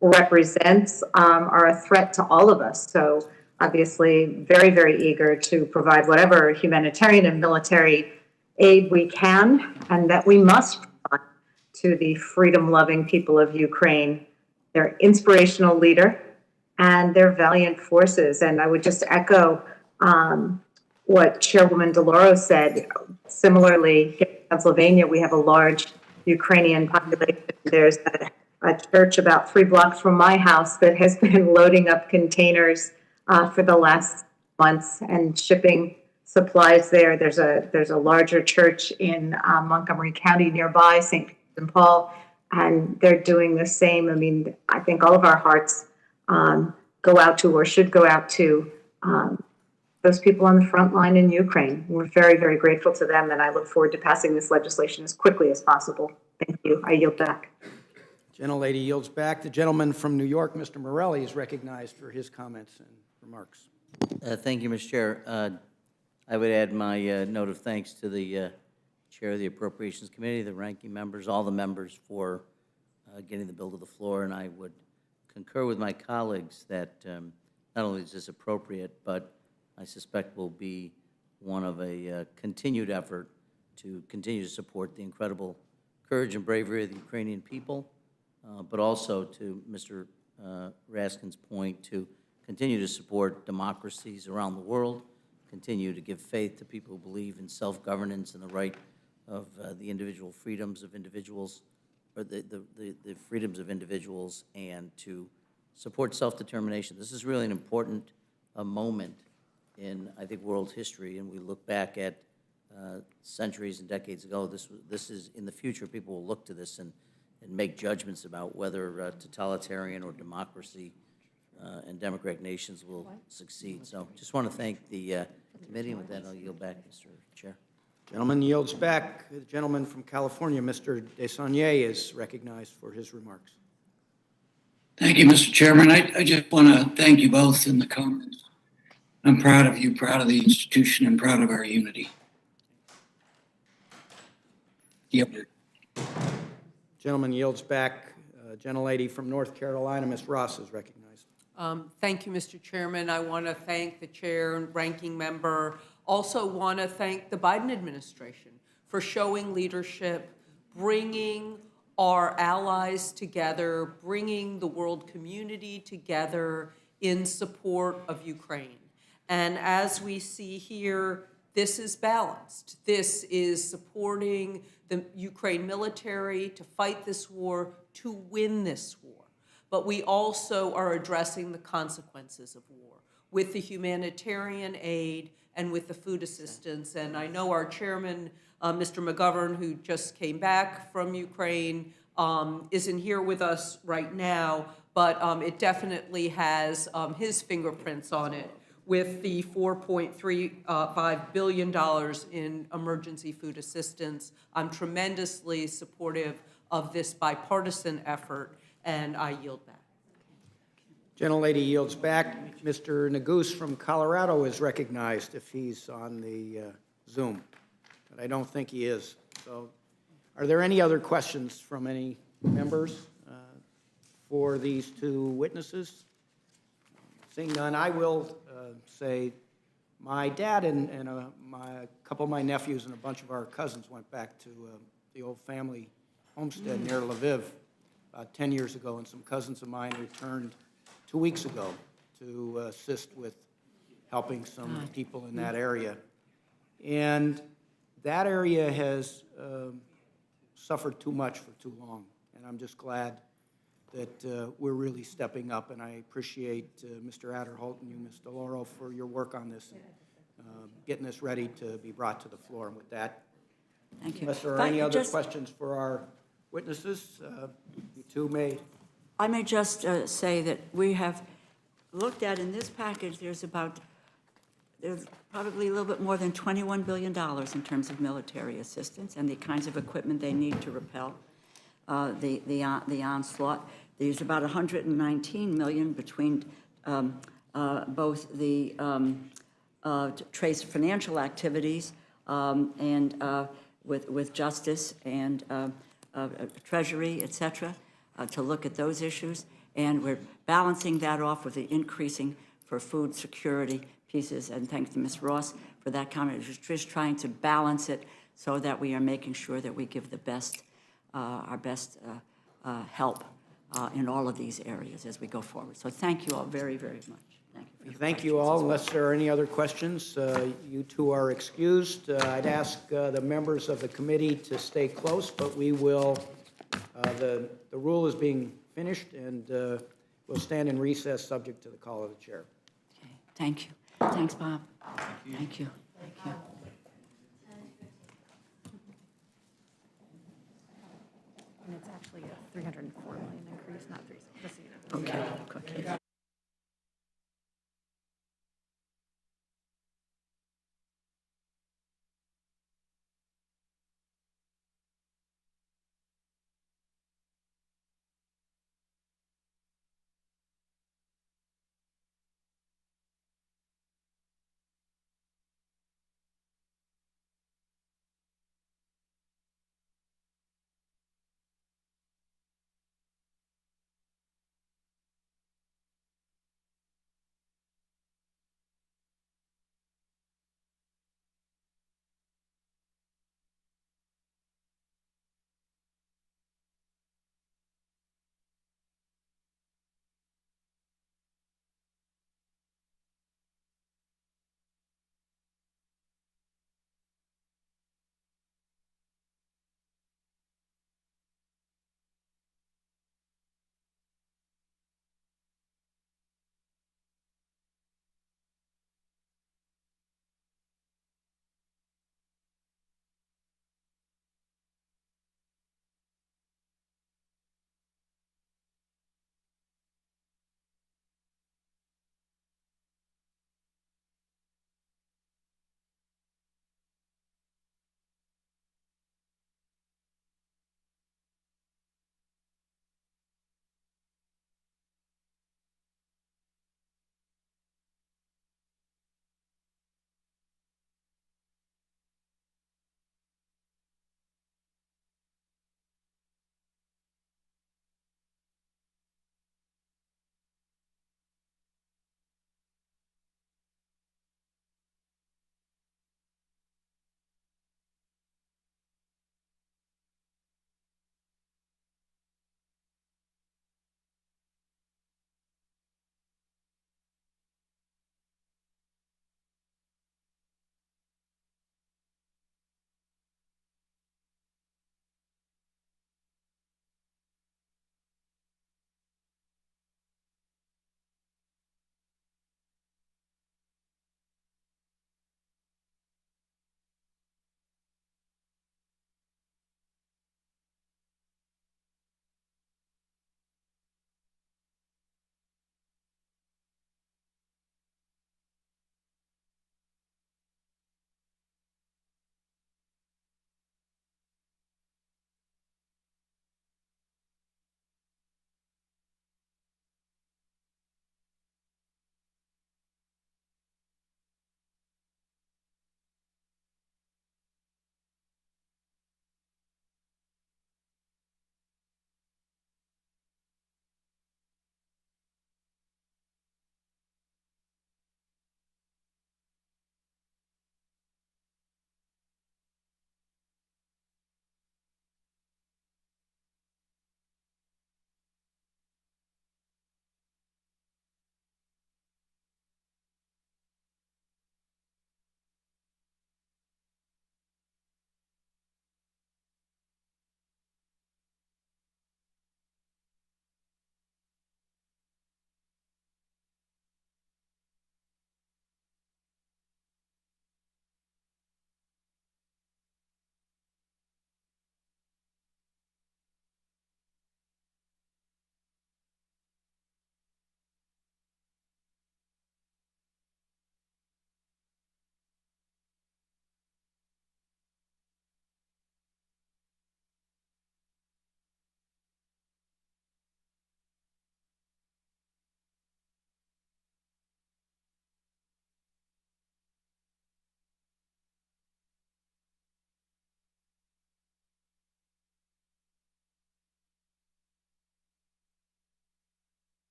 represents are a threat to all of us. So obviously very, very eager to provide whatever humanitarian and military aid we can and that we must provide to the freedom-loving people of Ukraine, their inspirational leader, and their valiant forces. And I would just echo what Chairwoman DeLauro said. Similarly, here in Pennsylvania, we have a large Ukrainian population. There's a church about 3 blocks from my house that has been loading up containers for the last months and shipping supplies there. There's a larger church in Montgomery County nearby, St. Peter and Paul, and they're doing the same. I mean, I think all of our hearts go out to, or should go out to, those people on the front line in Ukraine. We're very, very grateful to them, and I look forward to passing this legislation as quickly as possible. Thank you. I yield back. Gentlelady yields back. The gentleman from New York, Mr. Morelli, is recognized for his comments and remarks. Thank you, Mr. Chair. I would add my note of thanks to the Chair of the Appropriations Committee, the ranking members, all the members for getting the bill to the floor, and I would concur with my colleagues that not only is this appropriate, but I suspect will be one of a continued effort to continue to support the incredible courage and bravery of the Ukrainian people, but also to Mr. Raskin's point, to continue to support democracies around the world, continue to give faith to people who believe in self-governance and the right of the individual freedoms of individuals, or the freedoms of individuals, and to support self-determination. This is really an important moment in, I think, world history, and we look back at centuries and decades ago. This is, in the future, people will look to this and make judgments about whether totalitarian or democracy and democratic nations will succeed. So just want to thank the committee, and with that, I'll yield back, Mr. Chair. Gentleman yields back. The gentleman from California, Mr. Desaunier, is recognized for his remarks. Thank you, Mr. Chairman. I just want to thank you both in the comments. I'm proud of you, proud of the institution, and proud of our unity. Yep. Gentleman yields back. Gentlelady from North Carolina, Ms. Ross, is recognized. Thank you, Mr. Chairman. I want to thank the chair and ranking member. Also want to thank the Biden administration for showing leadership, bringing our allies together, bringing the world community together in support of Ukraine. And as we see here, this is balanced. This is supporting the Ukraine military to fight this war, to win this war. But we also are addressing the consequences of war with the humanitarian aid and with the food assistance. And I know our chairman, Mr. McGovern, who just came back from Ukraine, isn't here with us right now, but it definitely has his fingerprints on it with the $4.35 billion in emergency food assistance. I'm tremendously supportive of this bipartisan effort, and I yield back. Gentlelady yields back. Mr. Nagus from Colorado is recognized if he's on the Zoom, but I don't think he is. So are there any other questions from any members for these two witnesses? Seeing none, I will say my dad and a couple of my nephews and a bunch of our cousins went back to the old family homestead near Lviv about 10 years ago, and some cousins of mine returned 2 weeks ago to assist with helping some people in that area. And that area has suffered too much for too long, and I'm just glad that we're really stepping up, and I appreciate Mr. Adderholt and you, Ms. DeLauro, for your work on this, and getting this ready to be brought to the floor. And with that, thank you. Unless there are any other questions for our witnesses, you two may. I may just say that we have looked at in this package, there's probably a little bit more than $21 billion in terms of military assistance and the kinds of equipment they need to repel the onslaught. There's about $119 million between both the trace financial activities and with justice and Treasury, et cetera, to look at those issues. And we're balancing that off with the increasing for food security pieces. And thanks to Ms. Ross for that comment. Just trying to balance it so that we are making sure that we give the best, our best help in all of these areas as we go forward. So thank you all very, very much. Thank you all. Unless there are any other questions, you two are excused. I'd ask the members of the committee to stay close, but we will, the rule is being finished, and we'll stand in recess subject to the call of the chair. Okay. Thank you. Thanks, Bob. Thank you. Thank you. And it's actually a 304 million increase, not 3, just so you know. Okay, okay.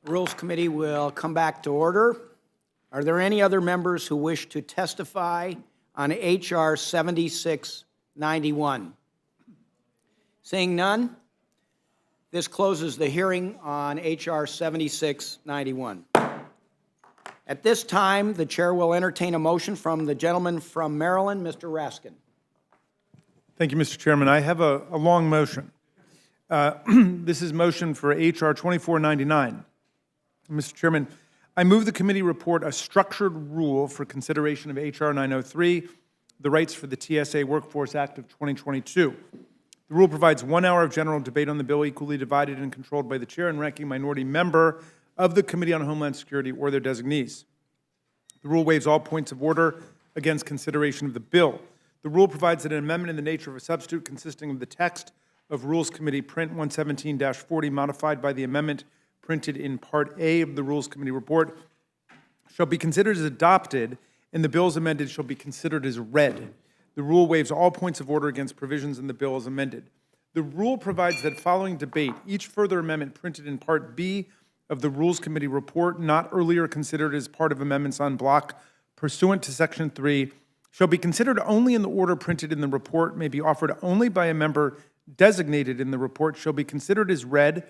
Rules Committee will come back to order. Are there any other members who wish to testify on H.R. 7691? Seeing none, this closes the hearing on H.R. 7691. At this time, the chair will entertain a motion from the gentleman from Maryland, Mr. Raskin. Thank you, Mr. Chairman. I have a long motion. This is motion for H.R. 2499. Mr. Chairman, I move the committee report a structured rule for consideration of H.R. 903, the rights for the TSA Workforce Act of 2022. The rule provides 1 hour of general debate on the bill equally divided and controlled by the chair and ranking minority member of the Committee on Homeland Security or their designees. The rule waives all points of order against consideration of the bill. The rule provides that an amendment in the nature of a substitute consisting of the text of Rules Committee Print 117-40 modified by the amendment printed in Part A of the Rules Committee report shall be considered as adopted, and the bill as amended shall be considered as read. The rule waives all points of order against provisions in the bill as amended. The rule provides that following debate, each further amendment printed in Part B of the Rules Committee report, not earlier considered as part of amendments on block pursuant to Section 3, shall be considered only in the order printed in the report, may be offered only by a member designated in the report, shall be considered as read,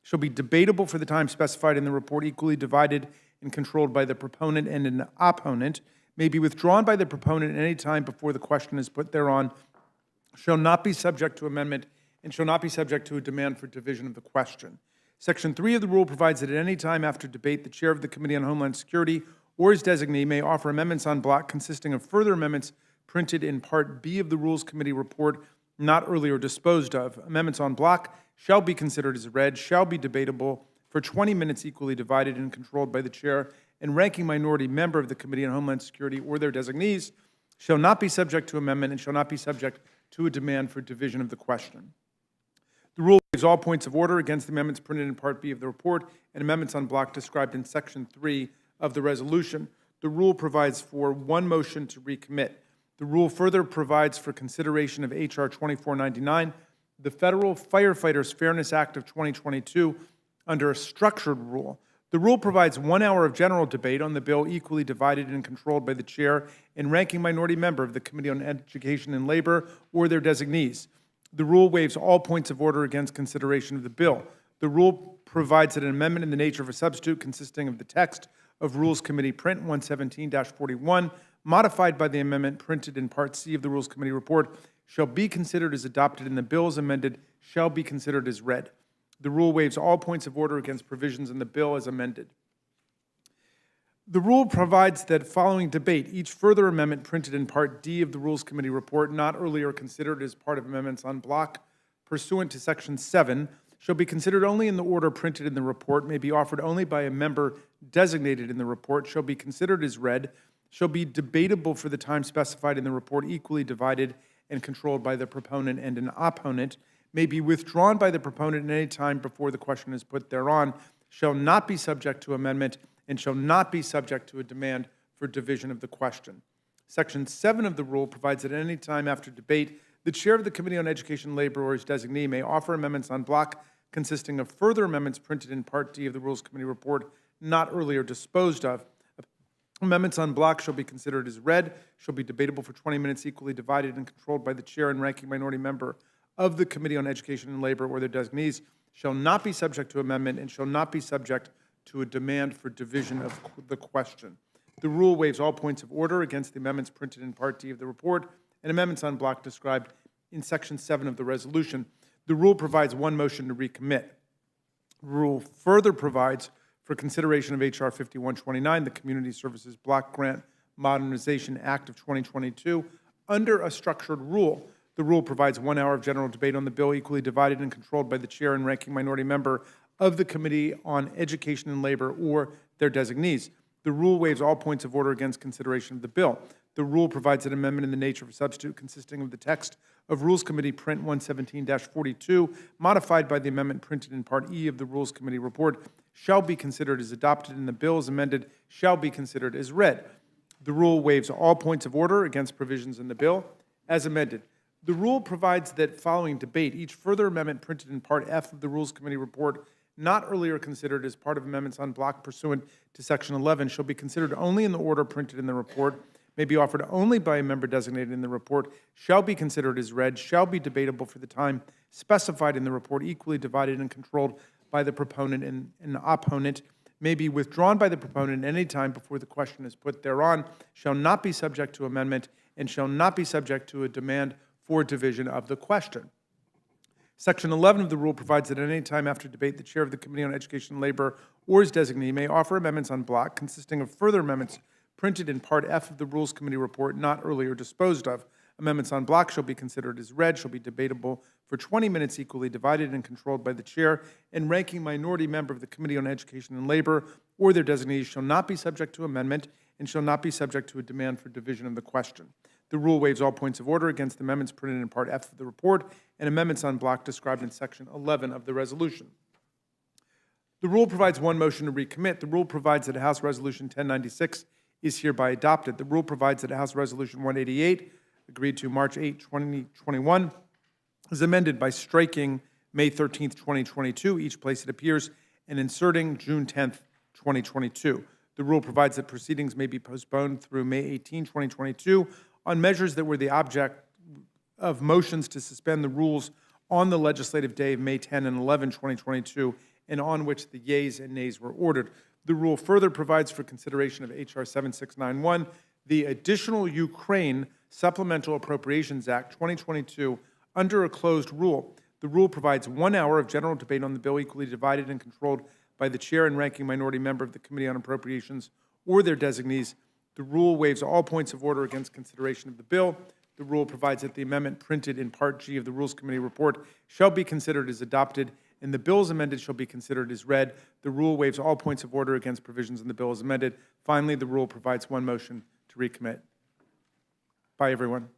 shall be debatable for the time specified in the report, equally divided and controlled by the proponent and an opponent, may be withdrawn by the proponent at any time before the question is put thereon, shall not be subject to amendment, and shall not be subject to a demand for division of the question. Section 3 of the rule provides that at any time after debate, the chair of the Committee on Homeland Security or his designee may offer amendments on block consisting of further amendments printed in Part B of the Rules Committee report not earlier disposed of. Amendments on block shall be considered as read, shall be debatable for 20 minutes equally divided and controlled by the chair and ranking minority member of the Committee on Homeland Security or their designees, shall not be subject to amendment and shall not be subject to a demand for division of the question. The rule waives all points of order against the amendments printed in Part B of the report and amendments on block described in Section 3 of the resolution. The rule provides for one motion to recommit. The rule further provides for consideration of H.R. 2499, the Federal Firefighters Fairness Act of 2022, under a structured rule. The rule provides 1 hour of general debate on the bill equally divided and controlled by the chair and ranking minority member of the Committee on Education and Labor or their designees. The rule waives all points of order against consideration of the bill. The rule provides that an amendment in the nature of a substitute consisting of the text of Rules Committee Print 117-41, modified by the amendment printed in Part C of the Rules Committee report, shall be considered as adopted and the bill as amended shall be considered as read. The rule waives all points of order against provisions in the bill as amended. The rule provides that following debate, each further amendment printed in Part D of the Rules Committee report, not earlier considered as part of amendments on block pursuant to Section 7, shall be considered only in the order printed in the report, may be offered only by a member designated in the report, shall be considered as read, shall be debatable for the time specified in the report, equally divided and controlled by the proponent and an opponent, may be withdrawn by the proponent at any time before the question is put thereon, shall not be subject to amendment, and shall not be subject to a demand for division of the question. Section 7 of the rule provides that at any time after debate, the chair of the Committee on Education, Labor, or his designee may offer amendments on block consisting of further amendments printed in Part D of the Rules Committee report not earlier disposed of. Amendments on block shall be considered as read, shall be debatable for 20 minutes equally divided and controlled by the chair and ranking minority member of the Committee on Education and Labor or their designees, shall not be subject to amendment and shall not be subject to a demand for division of the question. The rule waives all points of order against the amendments printed in Part D of the report and amendments on block described in Section 7 of the resolution. The rule provides one motion to recommit. The rule further provides for consideration of H.R. 5129, the Community Services Block Grant Modernization Act of 2022, under a structured rule. The rule provides 1 hour of general debate on the bill equally divided and controlled by the chair and ranking minority member of the Committee on Education and Labor or their designees. The rule waives all points of order against consideration of the bill. The rule provides an amendment in the nature of a substitute consisting of the text of Rules Committee Print 117-42, modified by the amendment printed in Part E of the Rules Committee report, shall be considered as adopted and the bill as amended shall be considered as read. The rule waives all points of order against provisions in the bill as amended. The rule provides that following debate, each further amendment printed in Part F of the Rules Committee report, not earlier considered as part of amendments on block pursuant to Section 11 shall be considered only in the order printed in the report, may be offered only by a member designated in the report, shall be considered as read, shall be debatable for the time specified in the report, equally divided and controlled by the proponent and opponent, may be withdrawn by the proponent at any time before the question is put thereon, shall not be subject to amendment, and shall not be subject to a demand for division of the question. Section 11 of the rule provides that at any time after debate, the chair of the Committee on Education and Labor or his designee may offer amendments on block consisting of further amendments printed in Part F of the Rules Committee report not earlier disposed of. Amendments on block shall be considered as read, shall be debatable for 20 minutes equally divided and controlled by the chair and ranking minority member of the Committee on Education and Labor or their designees shall not be subject to amendment and shall not be subject to a demand for division of the question. The rule waives all points of order against amendments printed in Part F of the report and amendments on block described in Section 11 of the resolution. The rule provides one motion to recommit. The rule provides that House Resolution 1096 is hereby adopted. The rule provides that House Resolution 188, agreed to March 8, 2021, is amended by striking May 13, 2022, each place it appears, and inserting June 10, 2022. The rule provides that proceedings may be postponed through May 18, 2022, on measures that were the object of motions to suspend the rules on the legislative day of May 10 and 11, 2022, and on which the yeas and nays were ordered. The rule further provides for consideration of H.R. 7691, the additional Ukraine Supplemental Appropriations Act 2022, under a closed rule. The rule provides 1 hour of general debate on the bill equally divided and controlled by the chair and ranking minority member of the Committee on Appropriations or their designees. The rule waives all points of order against consideration of the bill. The rule provides that the amendment printed in Part G of the Rules Committee report shall be considered as adopted, and the bill as amended shall be considered as read. The rule waives all points of order against provisions in the bill as amended. Finally, the rule provides one motion to recommit. Bye, everyone.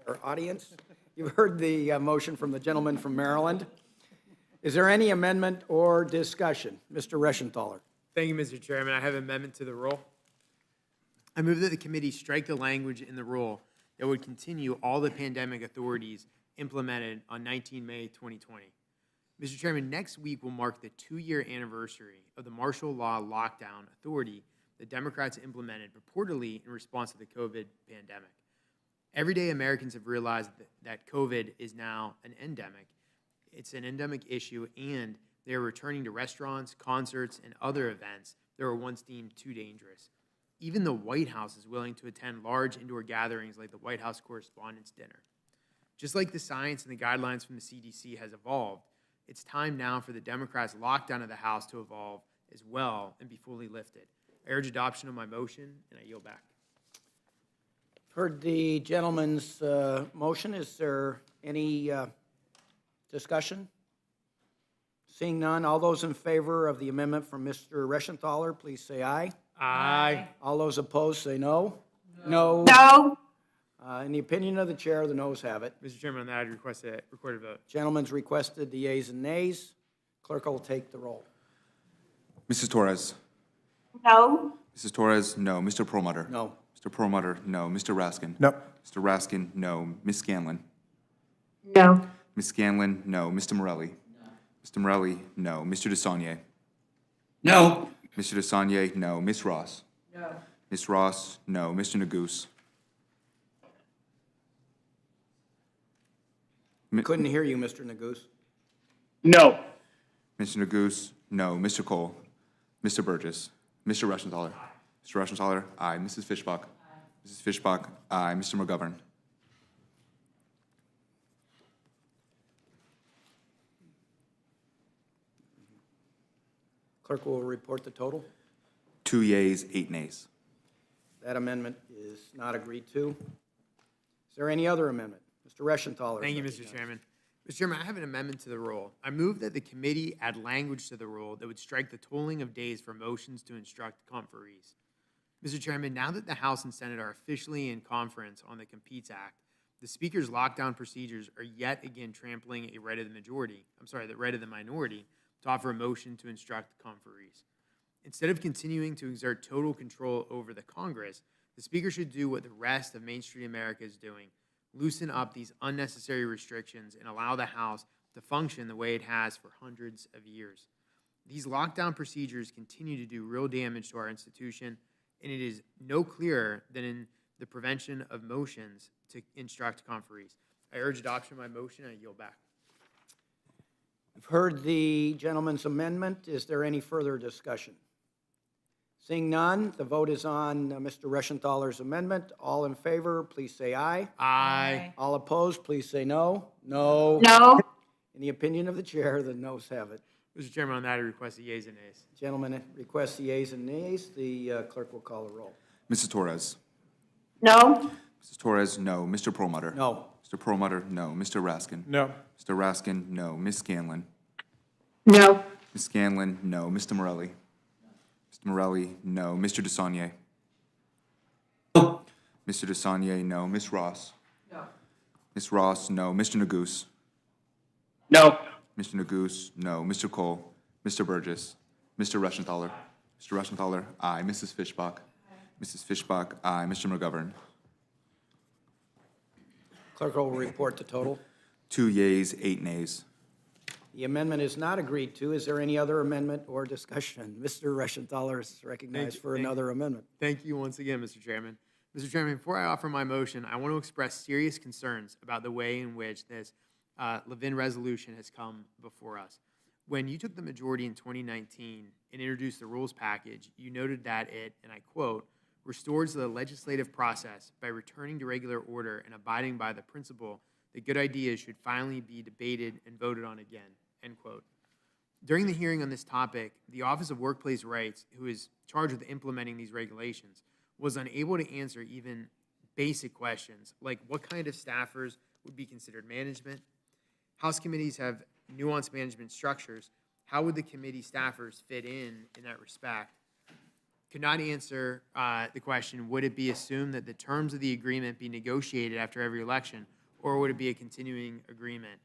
Our audience, you've heard the motion from the gentleman from Maryland. Is there any amendment or discussion? Mr. Reschenthaler. Thank you, Mr. Chairman. I have an amendment to the rule. I move that the committee strike the language in the rule that would continue all the pandemic authorities implemented on 19 May 2020. Mr. Chairman, next week will mark the 2-year anniversary of the martial law lockdown authority the Democrats implemented purportedly in response to the COVID pandemic. Every day, Americans have realized that COVID is now an endemic. It's an endemic issue, and they're returning to restaurants, concerts, and other events that were once deemed too dangerous. Even the White House is willing to attend large indoor gatherings like the White House Correspondents' Dinner. Just like the science and the guidelines from the CDC has evolved, it's time now for the Democrats' lockdown of the House to evolve as well and be fully lifted. I urge adoption of my motion, and I yield back. Heard the gentleman's motion. Is there any discussion? Seeing none, all those in favor of the amendment from Mr. Reschenthaler, please say aye. Aye. All those opposed, say no. No. No. In the opinion of the chair, the noes have it. Mr. Chairman, on that, I'd request a recorded vote. Gentleman's requested the yeas and nays. Clerk will take the roll. Mrs. Torres. No. Mrs. Torres, no. Mr. Perlmutter. No. Mr. Perlmutter, no. Mr. Raskin. No. Mr. Raskin, no. Ms. Scanlon. No. Ms. Scanlon, no. Mr. Morelli. No. Mr. Morelli, no. Mr. DeSaulnier. No. Mr. DeSaulnier, no. Ms. Ross. No. Ms. Ross, no. Mr. Neguse. Couldn't hear you, Mr. Neguse. No. Mr. Neguse, no. Mr. Cole. Mr. Burgess. Mr. Reschenthaler. Mr. Reschenthaler, aye. Mrs. Fishbach. Mrs. Fishbach, aye. Mr. McGovern. Clerk will report the total. 2 yeas, 8 nays. That amendment is not agreed to. Is there any other amendment? Mr. Reschenthaler. Thank you, Mr. Chairman. Mr. Chairman, I have an amendment to the rule. I move that the committee add language to the rule that would strike the tolling of days for motions to instruct conferees. Mr. Chairman, now that the House and Senate are officially in conference on the Competes Act, the Speaker's lockdown procedures are yet again trampling the right of the minority to offer a motion to instruct conferees. Instead of continuing to exert total control over the Congress, The Speaker should do what the rest of Main Street America is doing, loosen up these unnecessary restrictions and allow the House to function the way it has for hundreds of years. These lockdown procedures continue to do real damage to our institution, and it is no clearer than in the prevention of motions to instruct conferees. I urge adoption of my motion, and I yield back. You've heard the gentleman's amendment. Is there any further discussion? Seeing none, the vote is on Mr. Reschenthaler's amendment. All in favor, please say aye. Aye. All opposed, please say no. No. No. In the opinion of the chair, the noes have it. Mr. Chairman, on that, I request the yeas and nays. Gentlemen request the yeas and nays. The clerk will call the roll. Mrs. Torres. No. Mrs. Torres, no. Mr. Perlmutter. No. Mr. Perlmutter, no. Mr. Raskin. No. Mr. Raskin, no. Ms. Scanlon. No. Ms. Scanlon, no. Mr. Morelli. Mr. Morelli, no. Mr. DeSaulnier. No. Mr. DeSaulnier, no. Ms. Ross. No. Ms. Ross, no. Mr. Neguse. No. Mr. Neguse, no. Mr. Cole. Mr. Burgess. Mr. Reschenthaler. Mr. Reschenthaler, aye. Mrs. Fishbach. Mrs. Fishbach, aye. Mr. McGovern. Clerk will report the total. 2 yeas, 8 nays. The amendment is not agreed to. Is there any other amendment or discussion? Mr. Reschenthaler is recognized for another amendment. Thank you once again, Mr. Chairman. Mr. Chairman, before I offer my motion, I want to express serious concerns about the way in which this Levin resolution has come before us. When you took the majority in 2019 and introduced the rules package, you noted that it, and I quote, restores the legislative process by returning to regular order and abiding by the principle that good ideas should finally be debated and voted on again, end quote. During the hearing on this topic, the Office of Workplace Rights, who is charged with implementing these regulations, was unable to answer even basic questions like what kind of staffers would be considered management. House committees have nuanced management structures. How would the committee staffers fit in that respect? Could not answer the question, would it be assumed that the terms of the agreement be negotiated after every election, or would it be a continuing agreement?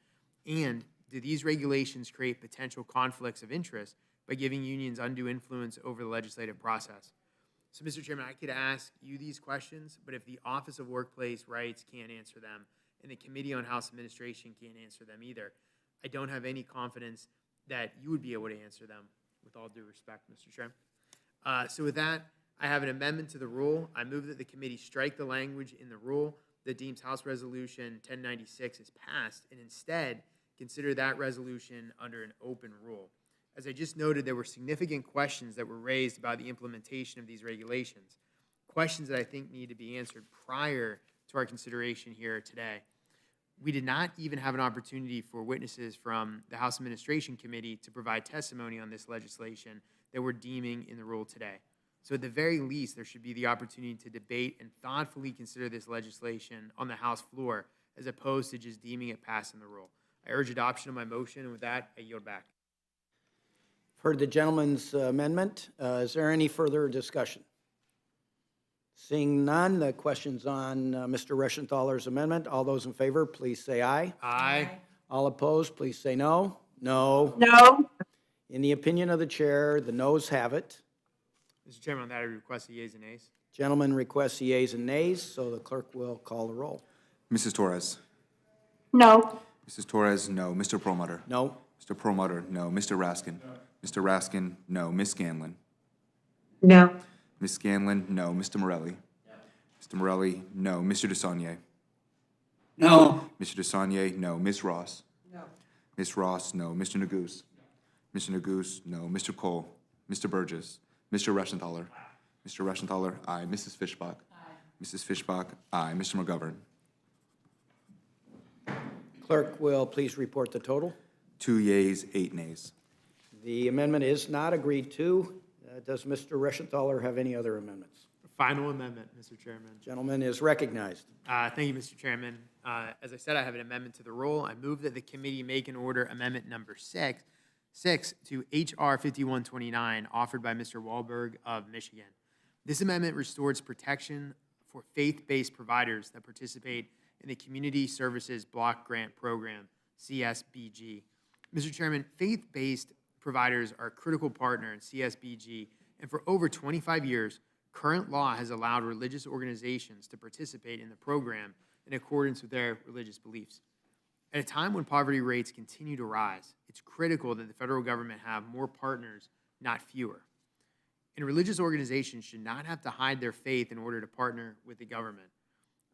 And do these regulations create potential conflicts of interest by giving unions undue influence over the legislative process? So, Mr. Chairman, I could ask you these questions, but if the Office of Workplace Rights can't answer them, and the Committee on House Administration can't answer them either, I don't have any confidence that you would be able to answer them, with all due respect, Mr. Chairman. So with that, I have an amendment to the rule. I move that the committee strike the language in the rule that deems House Resolution 1096 as passed, and instead consider that resolution under an open rule. As I just noted, there were significant questions that were raised about the implementation of these regulations, questions that I think need to be answered prior to our consideration here today. We did not even have an opportunity for witnesses from the House Administration Committee to provide testimony on this legislation that we're deeming in the rule today. So at the very least, there should be the opportunity to debate and thoughtfully consider this legislation on the House floor, as opposed to just deeming it passed in the rule. I urge adoption of my motion, and with that, I yield back. Heard the gentleman's amendment. Is there any further discussion? Seeing none, the question's on Mr. Reschenthaler's amendment. All those in favor, please say aye. Aye. All opposed, please say no. No. No. In the opinion of the chair, the noes have it. Mr. Chairman, on that, I request the yeas and nays. Gentlemen request the yeas and nays, so the clerk will call the roll. Mrs. Torres. No. Mrs. Torres, no. Mr. Perlmutter. No. Mr. Perlmutter, no. Mr. Raskin. Mr. Raskin, no. Ms. Scanlon. No. Ms. Scanlon, no. Mr. Morelli. Mr. Morelli, no. Mr. DeSaulnier. No. Mr. DeSaulnier, no. Ms. Ross. No. Ms. Ross, no. Mr. Neguse. Mr. Neguse, no. Mr. Cole. Mr. Burgess. Mr. Reschenthaler. Mr. Reschenthaler, aye. Mrs. Fishbach. Aye. Mrs. Fishbach, aye. Mr. McGovern. Clerk will please report the total. 2 yeas, 8 nays. The amendment is not agreed to. Does Mr. Reschenthaler have any other amendments? Final amendment, Mr. Chairman. Gentleman is recognized. Thank you, Mr. Chairman. As I said, I have an amendment to the rule. I move that the committee make and order amendment number 6 to H.R. 5129, offered by Mr. Wahlberg of Michigan. This amendment restores protection for faith-based providers that participate in the Community Services Block Grant Program, CSBG. Mr. Chairman, faith-based providers are a critical partner in CSBG, and for over 25 years, Current law has allowed religious organizations to participate in the program in accordance with their religious beliefs. At a time when poverty rates continue to rise, it's critical that the federal government have more partners, not fewer. And religious organizations should not have to hide their faith in order to partner with the government.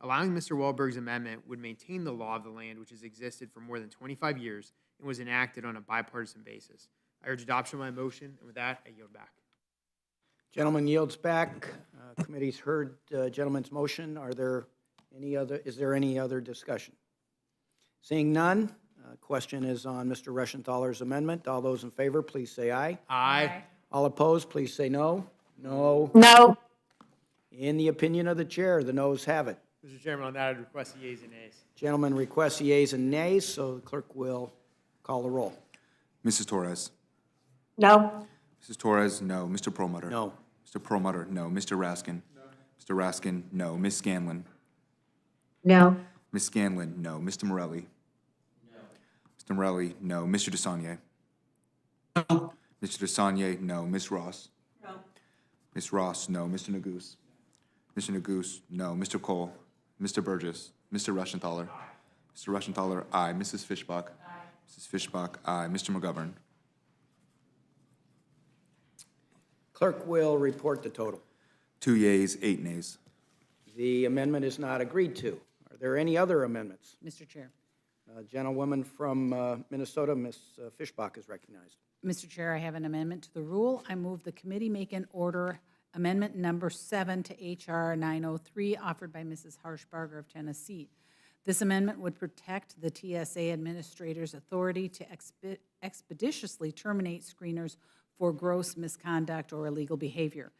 Allowing Mr. Wahlberg's amendment would maintain the law of the land, which has existed for more than 25 years and was enacted on a bipartisan basis. I urge adoption of my motion, and with that, I yield back. Gentleman yields back. Committee's heard gentleman's motion. Is there any other discussion? Seeing none, question is on Mr. Reschenthaler's amendment. All those in favor, please say aye. Aye. All opposed, please say no. No. No. In the opinion of the chair, the noes have it. Mr. Chairman, on that, I'd request the yeas and nays. Gentleman requests the yeas and nays, so the clerk will call the roll. Mrs. Torres. No. Mrs. Torres, no. Mr. Perlmutter. No. Mr. Perlmutter, no. Mr. Raskin. No. Mr. Raskin, no. Ms. Scanlon. No. Ms. Scanlon, no. Mr. Morelli. No. Mr. Morelli, no. Mr. DeSaulnier. No. Mr. DeSaulnier, no. Ms. Ross. No. Ms. Ross, no. Mr. Neguse. Mr. Neguse, no. Mr. Cole. Mr. Burgess. Mr. Reschenthaler. Mr. Reschenthaler, aye. Mrs. Fishbach. Mrs. Fishbach, aye. Mr. McGovern. Clerk will report the total. 2 yeas, 8 nays. The amendment is not agreed to. Are there any other amendments? Mr. Chair. Gentlewoman from Minnesota, Ms. Fishbach, is recognized. Mr. Chair, I have an amendment to the rule. I move the committee make an order amendment number 7 to H.R. 903 offered by Mrs. Harshbarger of Tennessee. This amendment would protect the TSA administrator's authority to expeditiously terminate screeners for gross misconduct or illegal behavior.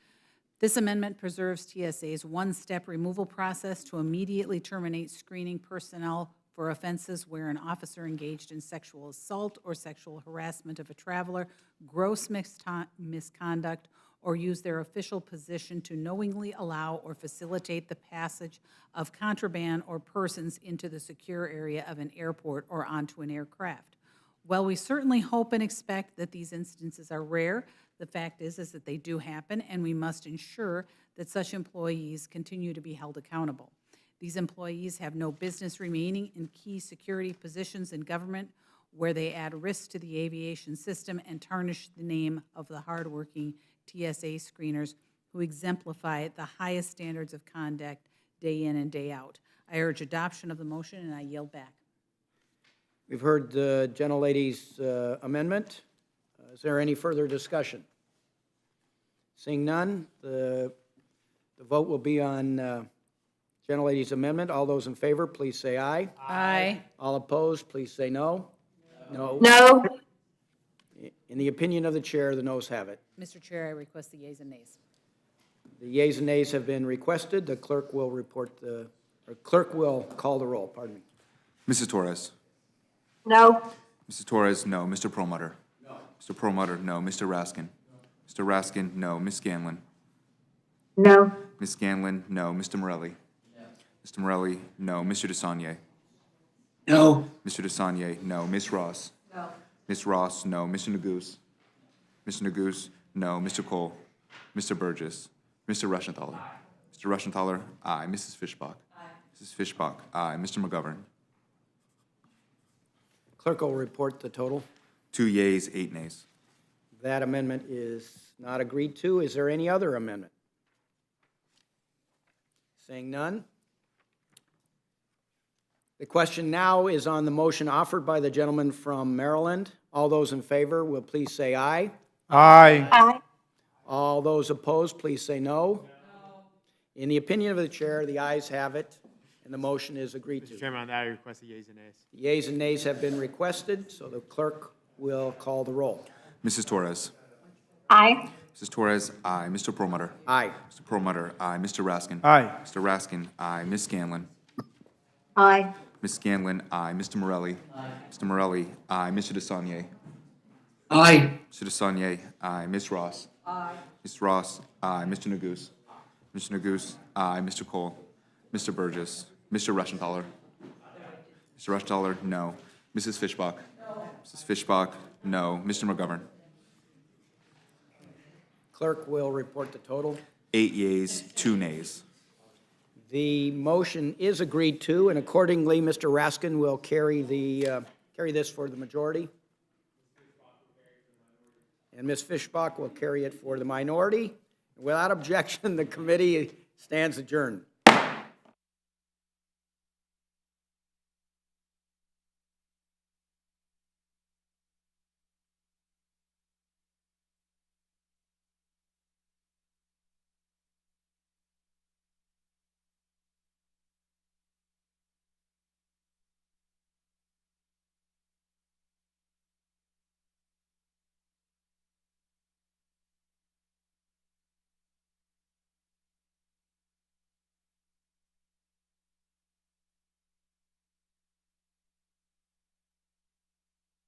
This amendment preserves TSA's one-step removal process to immediately terminate screening personnel for offenses where an officer engaged in sexual assault or sexual harassment of a traveler, gross misconduct, or use their official position to knowingly allow or facilitate the passage of contraband or persons into the secure area of an airport or onto an aircraft. While we certainly hope and expect that these instances are rare, the fact is that they do happen, and we must ensure that such employees continue to be held accountable. These employees have no business remaining in key security positions in government where they add risk to the aviation system and tarnish the name of the hardworking TSA screeners who exemplify the highest standards of conduct day in and day out. I urge adoption of the motion, and I yield back. We've heard the gentlelady's amendment. Is there any further discussion? Seeing none, the vote will be on gentlelady's amendment. All those in favor, please say aye. Aye. All opposed, please say no. No. No. In the opinion of the chair, the noes have it. Mr. Chair, I request the yeas and nays. The yeas and nays have been requested. The clerk will call the roll, pardon me. Mrs. Torres. No. Mrs. Torres, no. Mr. Perlmutter. No. Mr. Perlmutter, no. Mr. Raskin. Mr. Raskin, no. Ms. Scanlon. No. Ms. Scanlon, no. Mr. Morelli. Mr. Morelli, no. Mr. DeSaulnier. No. Mr. DeSaulnier, no. Ms. Ross. No. Ms. Ross, no. Mr. Neguse. Mr. Neguse, no. Mr. Cole. Mr. Burgess. Mr. Reschenthaler. Mr. Reschenthaler, aye. Mrs. Fishbach. Mrs. Fishbach, aye. Mr. McGovern. Clerk will report the total. 2 yeas, 8 nays. That amendment is not agreed to. Is there any other amendment? Seeing none. The question now is on the motion offered by the gentleman from Maryland. All those in favor will please say aye. Aye. Aye. All those opposed, please say no. In the opinion of the chair, the ayes have it, and the motion is agreed to. Mr. Chairman, on that, I request the yeas and nays. The yeas and nays have been requested, so the clerk will call the roll. Mrs. Torres. Aye. Mrs. Torres, aye. Mr. Perlmutter. Aye. Mr. Perlmutter, aye. Mr. Raskin. Aye. Mr. Raskin, aye. Ms. Scanlon. Aye. Ms. Scanlon, aye. Mr. Morelli. Mr. Morelli, aye. Mr. DeSaulnier. Aye. Mr. DeSaulnier, aye. Ms. Ross. Aye. Ms. Ross, aye. Mr. Neguse. Mr. Neguse, aye. Mr. Cole. Mr. Burgess. Mr. Reschenthaler. Mr. Reschenthaler, no. Mrs. Fishbach. No. Mrs. Fishbach, no. Mr. McGovern. Clerk will report the total. 8 yeas, 2 nays. The motion is agreed to, and accordingly, Mr. Raskin will carry this for the majority. And Ms. Fishbach will carry it for the minority. Without objection, the committee stands adjourned.